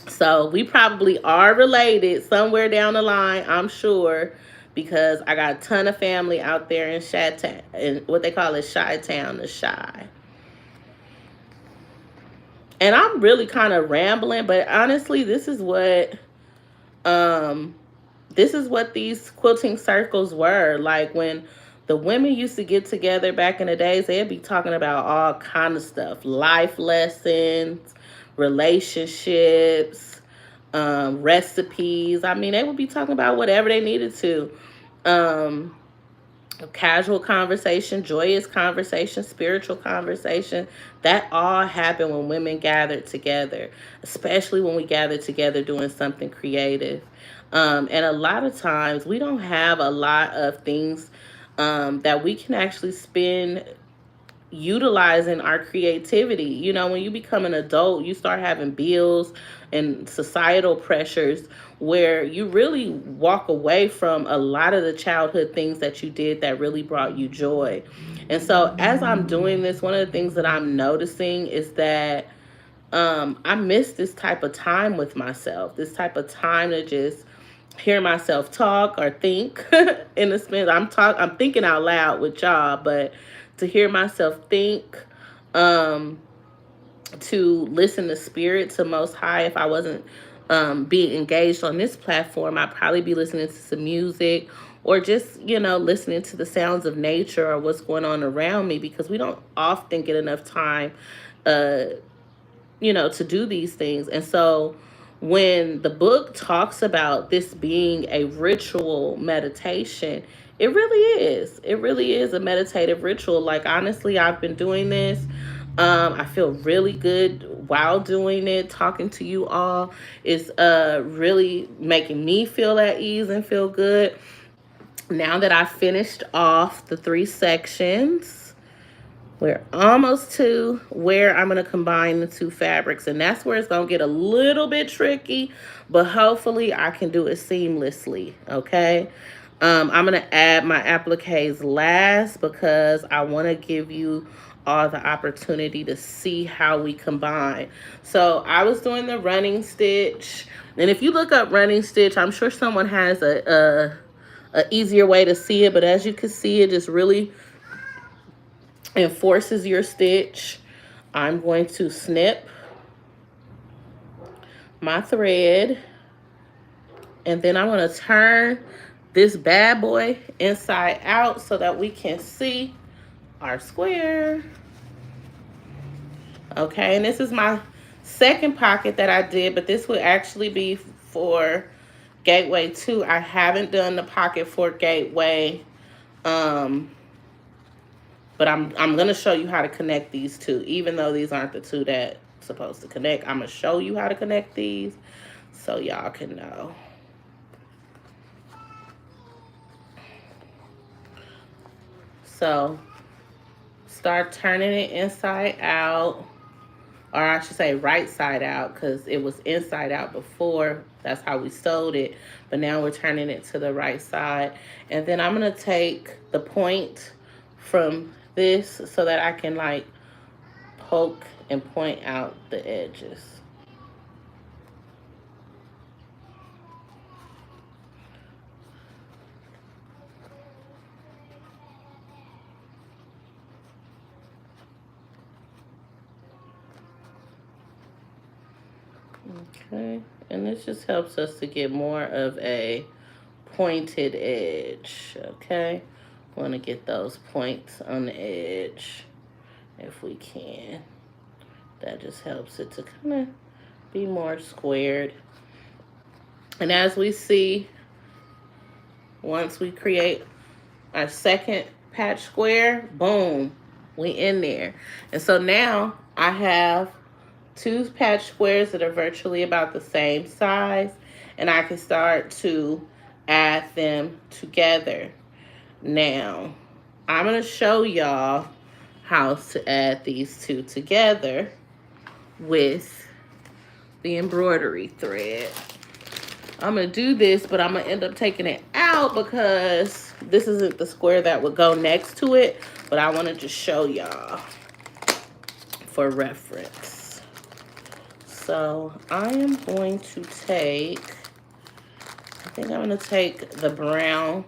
So we probably are related somewhere down the line, I'm sure, because I got a ton of family out there in Chi-Town, in what they call it, Chi-Town, the Chi. And I'm really kind of rambling, but honestly, um this is what these quilting circles were. Like when the women used to get together back in the days, they'd be talking about all kind of stuff, life lessons, relationships, recipes. I mean, they would be talking about whatever they needed to. Um, Casual conversation, joyous conversation, spiritual conversation. That all happened when women gathered together, especially when we gathered together doing something creative. And a lot of times we don't have a lot of things that we can actually spend utilizing our creativity. You know, when you become an adult, you start having bills and societal pressures where you really walk away from a lot of the childhood things that you did that really brought you joy. And so as I'm doing this, one of the things that I'm noticing is that I miss this type of time with myself, this type of time to just hear myself talk or think in the sense I'm thinking out loud with y'all, but to hear myself think, um, to listen to spirit, to most high. If I wasn't being engaged on this platform, I'd probably be listening to some music or just, you know, listening to the sounds of nature or what's going on around me, because we don't often get enough time uh you know, to do these things. And so when the book talks about this being a ritual meditation, it really is. It really is a meditative ritual. Like, honestly, I've been doing this. I feel really good while doing it. Talking to you all is really making me feel at ease and feel good. Now that I finished off the 3 sections, we're almost to where I'm going to combine the 2 fabrics, and that's where it's going to get a little bit tricky, but hopefully I can do it seamlessly, okay? I'm going to add my appliques last because I want to give you all the opportunity to see how we combine. So I was doing the running stitch, and if you look up running stitch, I'm sure someone has a easier way to see it, but as you can see, it just really enforces your stitch. I'm going to snip my thread, and then I'm going to turn this bad boy inside out so that we can see our square. Okay, and this is my second pocket that I did, but this would actually be for Gateway 2. I haven't done the pocket for Gateway, but I'm gonna show you how to connect these two, even though these aren't the two that supposed to connect. I'm gonna show you how to connect these so y'all can know. So start turning it inside out, or I should say right side out, because it was inside out before. That's how we sewed it, but now we're turning it to the right side. And then I'm gonna take the point from this so that I can like poke and point out the edges. Okay, and this just helps us to get more of a pointed edge. Okay, want to get those points on the edge if we can. That just helps it to kind of be more squared. And as we see, once we create our second patch square, boom, we in there. And so now I have 2 patch squares that are virtually about the same size, and I can start to add them together. Now, I'm going to show y'all how to add these 2 together with the embroidery thread. I'm going to do this, but I'm going to end up taking it out because this isn't the square that would go next to it, but I wanted to show y'all for reference. So I am going to take, I think I'm going to take the brown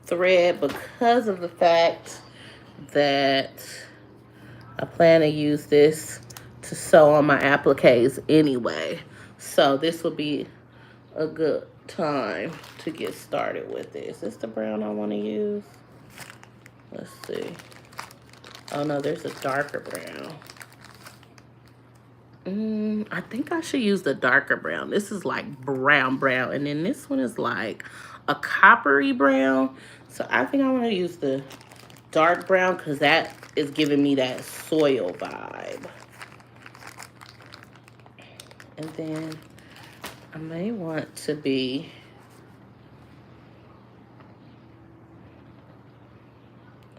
thread because of the fact that I plan to use this to sew on my appliques anyway. So this will be a good time to get started with this. Is this the brown I want to use? Let's see. Oh no, there's a darker brown. I think I should use the darker brown. This is like brown, and then this one is like a coppery brown. So I think I want to use the dark brown because that is giving me that soil vibe. And then I may want to be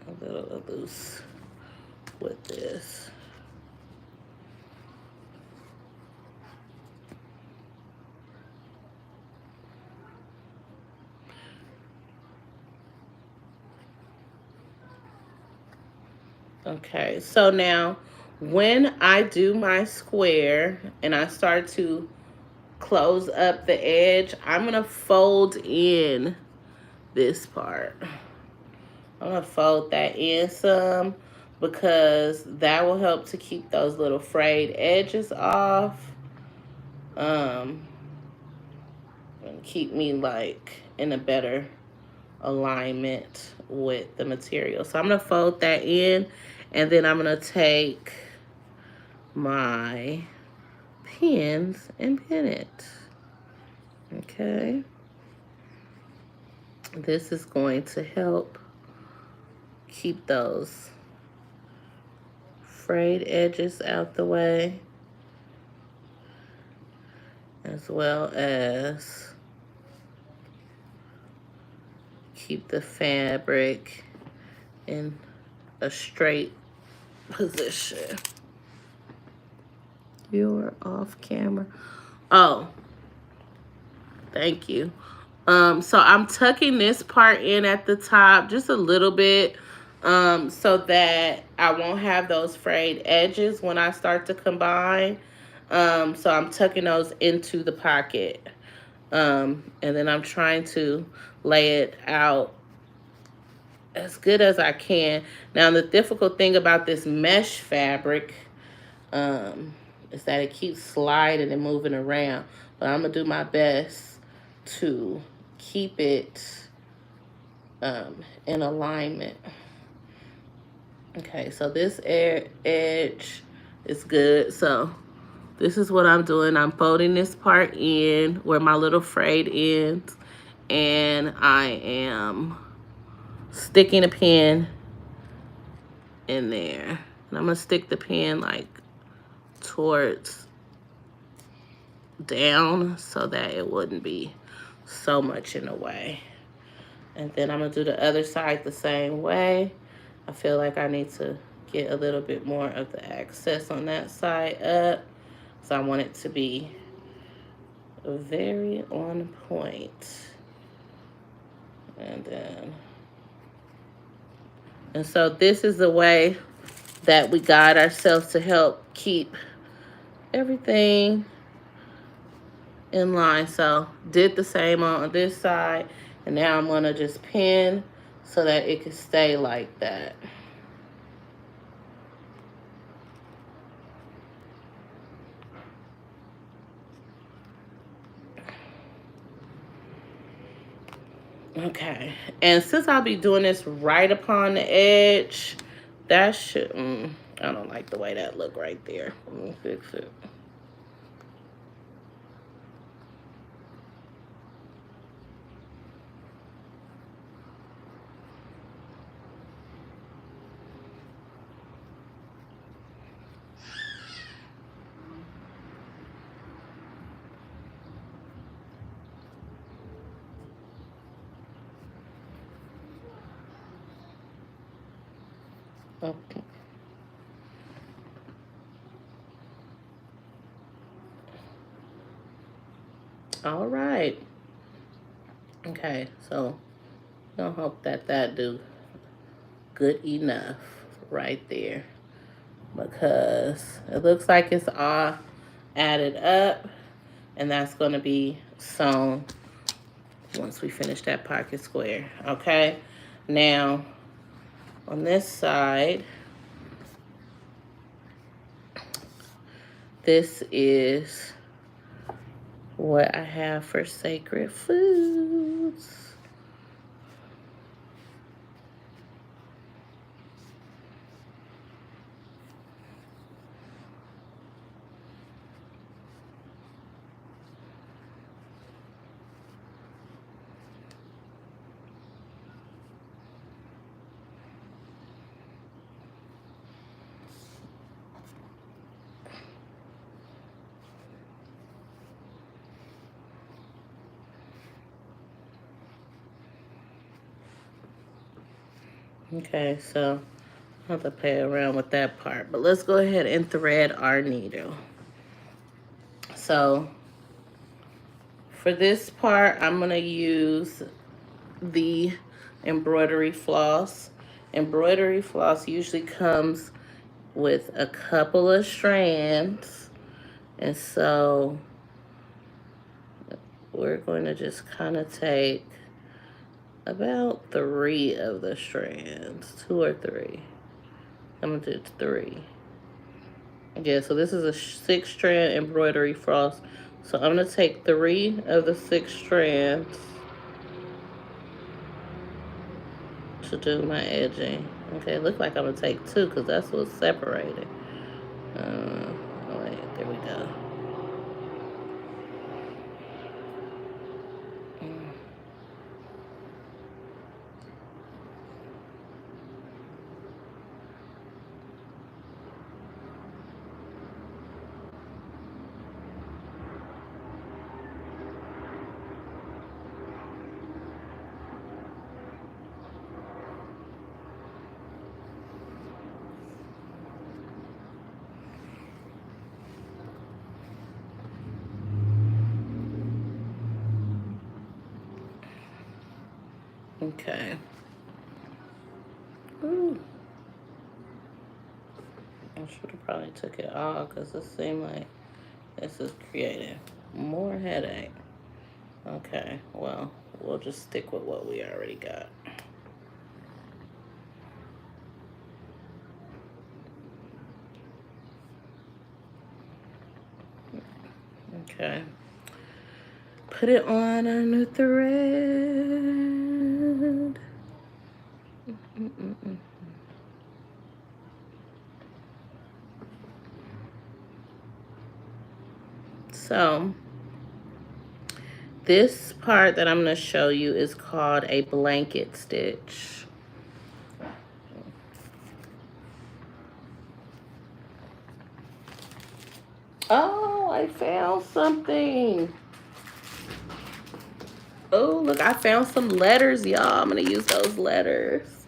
a little loose with this. Okay, so now when I do my square and I start to close up the edge, I'm gonna fold in this part. I'm gonna fold that in some because that will help to keep those little frayed edges off. And keep me like in a better alignment with the material. So I'm gonna fold that in, and then I'm gonna take my pins and pin it. Okay. This is going to help keep those frayed edges out the way, as well as keep the fabric in a straight position. You're off camera. Oh, thank you. So I'm tucking this part in at the top just a little bit, so that I won't have those frayed edges when I start to combine. So I'm tucking those into the pocket. And then I'm trying to lay it out as good as I can. Now, the difficult thing about this mesh fabric is that it keeps sliding and moving around. But I'm going to do my best to keep it in alignment. Okay, so this edge is good. So this is what I'm doing. I'm folding this part in where my little frayed ends, and I am sticking a pin in there. And I'm going to stick the pin like towards down so that it wouldn't be so much in the way. And then I'm going to do the other side the same way. I feel like I need to get a little bit more of the excess on that side up. So I want it to be very on point. And so this is the way that we guide ourselves to help keep everything in line. So did the same on this side, and now I'm gonna just pin so that it can stay like that. Okay, and since I'll be doing this right upon the edge, that should, I don't like the way that look right there. Let me fix it. Okay. All right. Okay, so I hope that do good enough right there, because it looks like it's all added up, and that's going to be sewn once we finish that pocket square. Okay, Now, on this side, this is what I have for sacred foods. Okay, so I have to play around with that part, but let's go ahead and thread our needle. So for this part, I'm gonna use the embroidery floss. Embroidery floss usually comes with a couple of strands, and so we're going to just kind of take about 3 of the strands, 2 or 3. I'm gonna do 3. Yeah, so this is a 6-strand embroidery floss. So I'm gonna take 3 of the 6 strands to do my edging. Okay, it looks like I'm gonna take 2 because that's what's separated. Oh wait, there we go. Okay. Ooh. I should have probably took it all because it seemed like this is creating more headache. Okay, well, we'll just stick with what we already got. Okay. Put it on our new thread. So, this part that I'm going to show you is called a blanket stitch. Oh, I found something. Oh, look, I found some letters, y'all. I'm going to use those letters.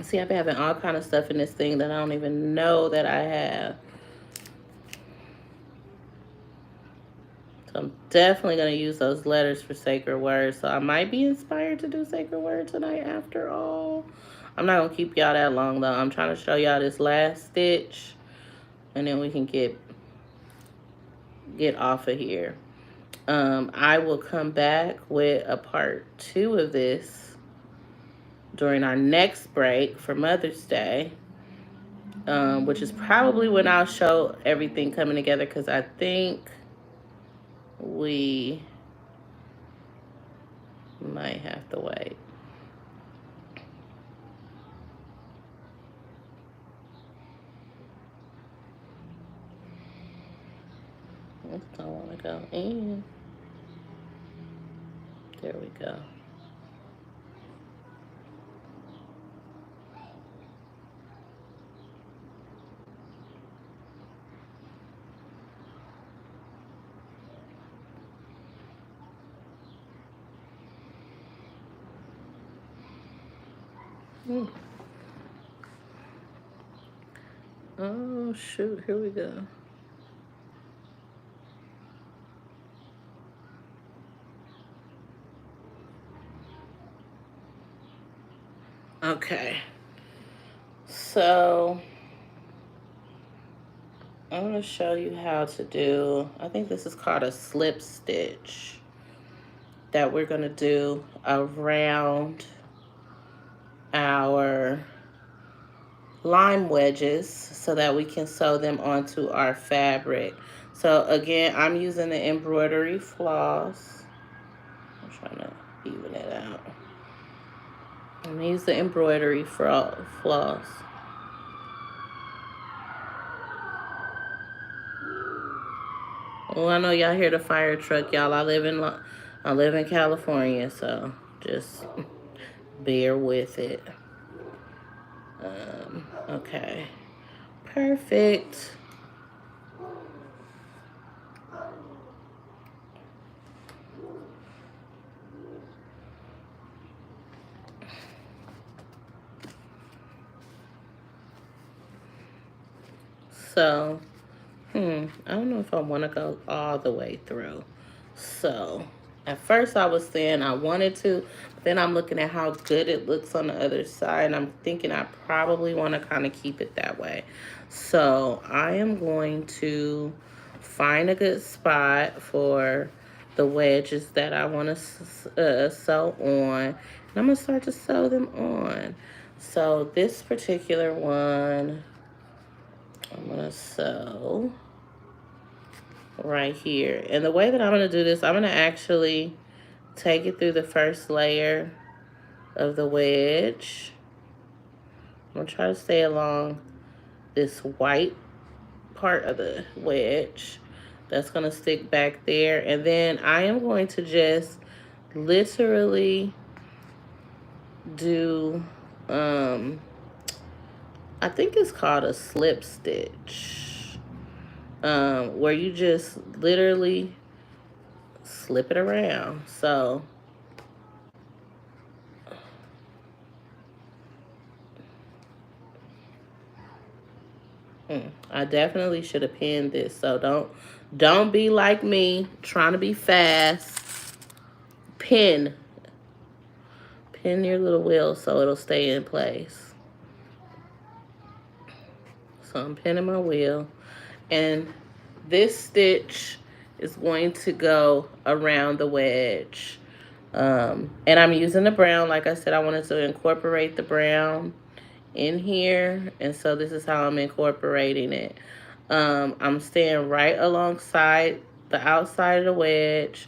See, I've been having all kind of stuff in this thing that I don't even know that I have. So I'm definitely going to use those letters for sacred words. So I might be inspired to do sacred word tonight after all. I'm not going to keep y'all that long, though. I'm trying to show y'all this last stitch. And then we can get off of here. I will come back with a part 2 of this during our next break for Mother's Day, which is probably when I'll show everything coming together because I think we might have to wait. I don't want to go in. There we go. Oh, shoot. Here we go. Okay. So I'm going to show you how to do, I think this is called a slip stitch that we're going to do around lime wedges so that we can sew them onto our fabric. So again, I'm using the embroidery floss. I'm trying to even it out. I'm gonna use the embroidery floss. Well, I know y'all hear the fire truck, y'all. I live in California, so just bear with it. Okay, perfect. So, I don't know if I want to go all the way through. So, at first I was saying I wanted to, but then I'm looking at how good it looks on the other side, and I'm thinking I probably want to kind of keep it that way. So, I am going to find a good spot for the wedges that I want to sew on, and I'm going to start to sew them on. So, this particular one, I'm going to sew right here. And the way that I'm going to do this, I'm going to actually take it through the first layer of the wedge. I'm going to try to stay along this white part of the wedge. That's going to stick back there. And then I am going to just literally do, I think it's called a slip stitch, where you just literally slip it around. So I definitely should have pinned this. So don't be like me trying to be fast. Pin your little wheel so it'll stay in place. So I'm pinning my wheel, and this stitch is going to go around the wedge. And I'm using the brown. Like I said, I wanted to incorporate the brown in here, and so this is how I'm incorporating it. I'm staying right alongside the outside of the wedge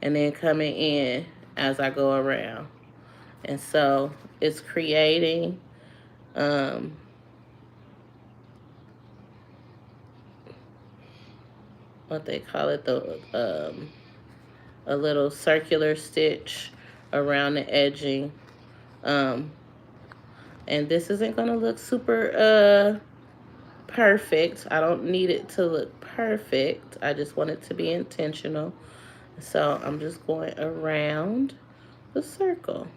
and then coming in as I go around. And so it's creating what they call it, a little circular stitch around the edging. And this isn't going to look super perfect. I don't need it to look perfect. I just want it to be intentional. So I'm just going around the circle.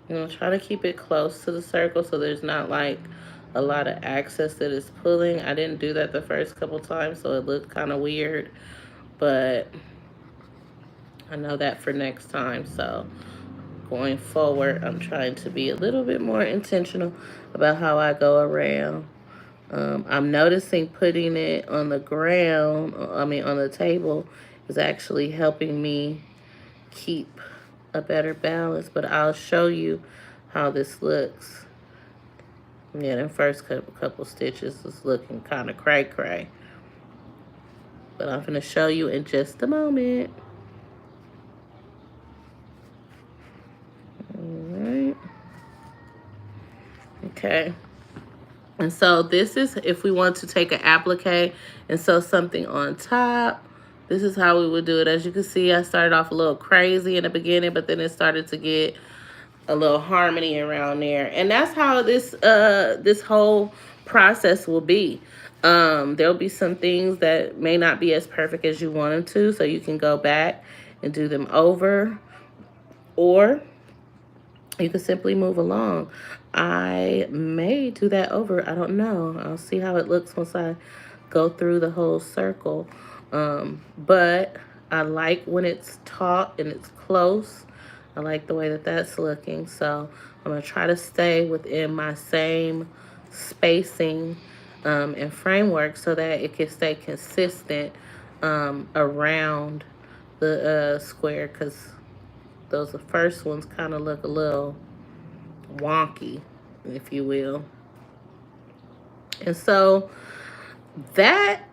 Try to keep it close to the circle so there's not like a lot of access that is pulling. I didn't do that the first couple times, so it looked kind of weird, but I know that for next time. So going forward, I'm trying to be a little bit more intentional about how I go around. I'm noticing putting it on the ground, on the table, is actually helping me keep a better balance, but I'll show you how this looks. Yeah, the first couple stitches is looking kind of cray-cray, but I'm going to show you in just a moment. All right. Okay. And so this is if we want to take an applique and sew something on top. This is how we would do it. As you can see, I started off a little crazy in the beginning, but then it started to get a little harmony around there. And that's how this whole process will be. There'll be some things that may not be as perfect as you want them to, so you can go back and do them over, or you can simply move along. I may do that over. I don't know. I'll see how it looks once I go through the whole circle. But I like when it's taut and it's close. I like the way that that's looking. So I'm going to try to stay within my same spacing and framework so that it can stay consistent around the square, because those first ones kind of look a little wonky, if you will. And so that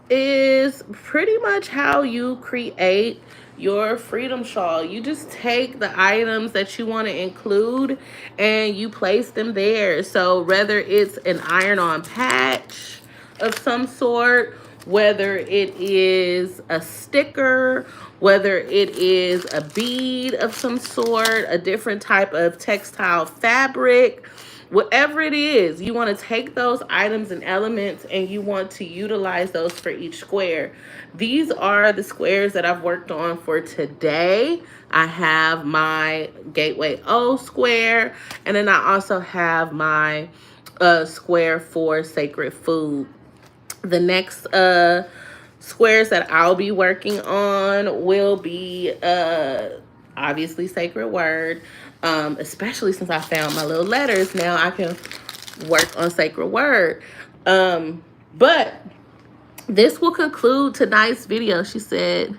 is pretty much how you create your freedom shawl. You just take the items that you want to include and you place them there. So whether it's an iron-on patch of some sort, whether it is a sticker, whether it is a bead of some sort, a different type of textile fabric, whatever it is, you want to take those items and elements and you want to utilize those for each square. These are the squares that I've worked on for today. I have my Gateway O square, and then I also have my square for sacred food. The next squares that I'll be working on will be obviously sacred word, especially since I found my little letters. Now I can work on sacred word. But this will conclude tonight's video. She said,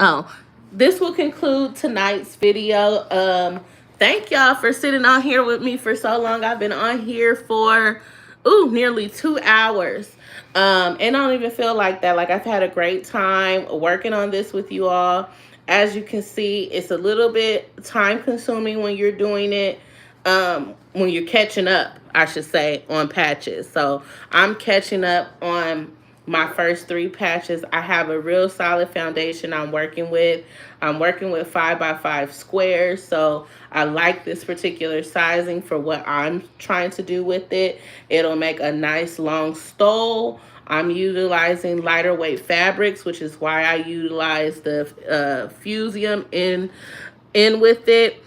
oh, this will conclude tonight's video. Thank y'all for sitting on here with me for so long. I've been on here for nearly 2 hours. And I don't even feel like that. Like, I've had a great time working on this with you all. As you can see, it's a little bit time consuming when you're doing it, when you're catching up, I should say, on patches. So I'm catching up on my first 3 patches. I have a real solid foundation I'm working with. I'm working with 5x5 squares, so I like this particular sizing for what I'm trying to do with it. It'll make a nice long stole. I'm utilizing lighter weight fabrics, which is why I utilize the fusium in with it.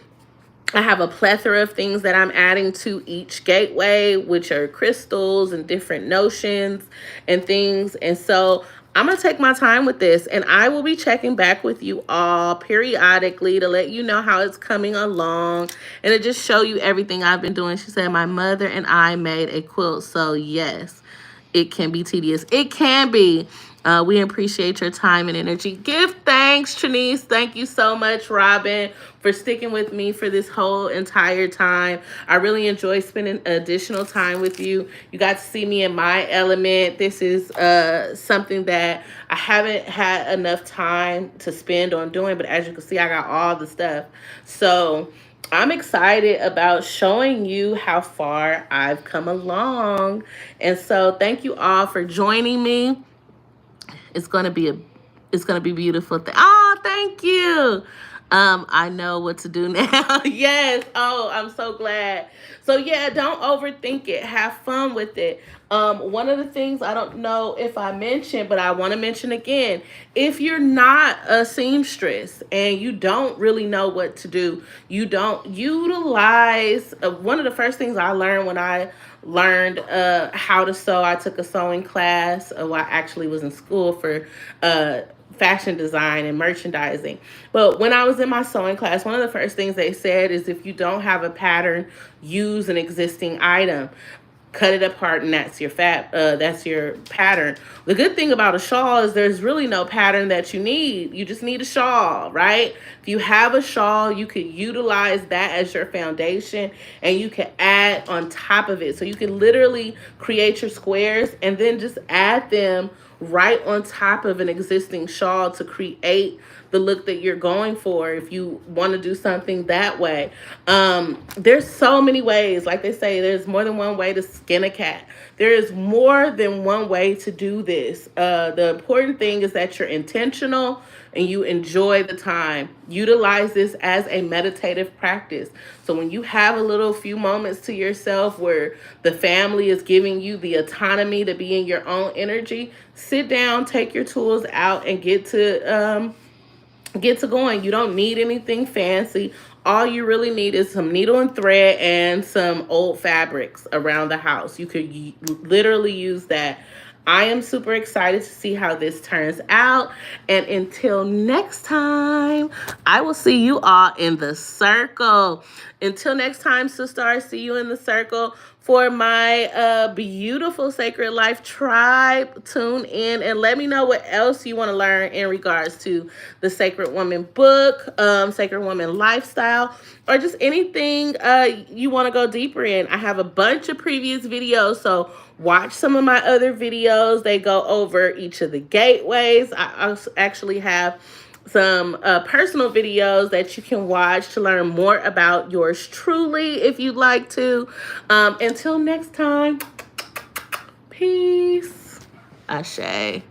I have a plethora of things that I'm adding to each gateway, which are crystals and different notions and things. And so I'm going to take my time with this, and I will be checking back with you all periodically to let you know how it's coming along and to just show you everything I've been doing. She said, my mother and I made a quilt. So yes, it can be tedious. It can be. We appreciate your time and energy. Give thanks, Trinice. Thank you so much, Robin, for sticking with me for this whole entire time. I really enjoy spending additional time with you. You got to see me in my element. This is something that I haven't had enough time to spend on doing, but as you can see, I got all the stuff. So I'm excited about showing you how far I've come along. And so thank you all for joining me. It's gonna be beautiful. Oh, thank you. I know what to do now. Yes. Oh, I'm so glad. So yeah, don't overthink it. Have fun with it. One of the things I don't know if I mentioned, but I want to mention again, if you're not a seamstress and you don't really know what to do, you don't utilize one of the first things I learned when I learned how to sew. I took a sewing class. I actually was in school for fashion design and merchandising. But when I was in my sewing class, one of the first things they said is if you don't have a pattern, use an existing item. Cut it apart, and that's your pattern. The good thing about a shawl is there's really no pattern that you need. You just need a shawl, right? If you have a shawl, you could utilize that as your foundation, and you can add on top of it. So you can literally create your squares and then just add them right on top of an existing shawl to create the look that you're going for if you want to do something that way. There's so many ways. Like they say, there's more than one way to skin a cat. There is more than one way to do this. The important thing is that you're intentional and you enjoy the time. Utilize this as a meditative practice. So when you have a little few moments to yourself where the family is giving you the autonomy to be in your own energy, sit down, take your tools out, and get to going. You don't need anything fancy. All you really need is some needle and thread and some old fabrics around the house. You could literally use that. I am super excited to see how this turns out. And until next time, I will see you all in the circle. Until next time, sister, I see you in the circle. for my beautiful Sacred Life tribe. Tune in and let me know what else you want to learn in regards to the Sacred Woman book, Sacred Woman lifestyle, or just anything you want to go deeper in. I have a bunch of previous videos, so watch some of my other videos. They go over each of the gateways. I also actually have some personal videos that you can watch to learn more about yours truly if you'd like to. Until next time, peace. Ashe.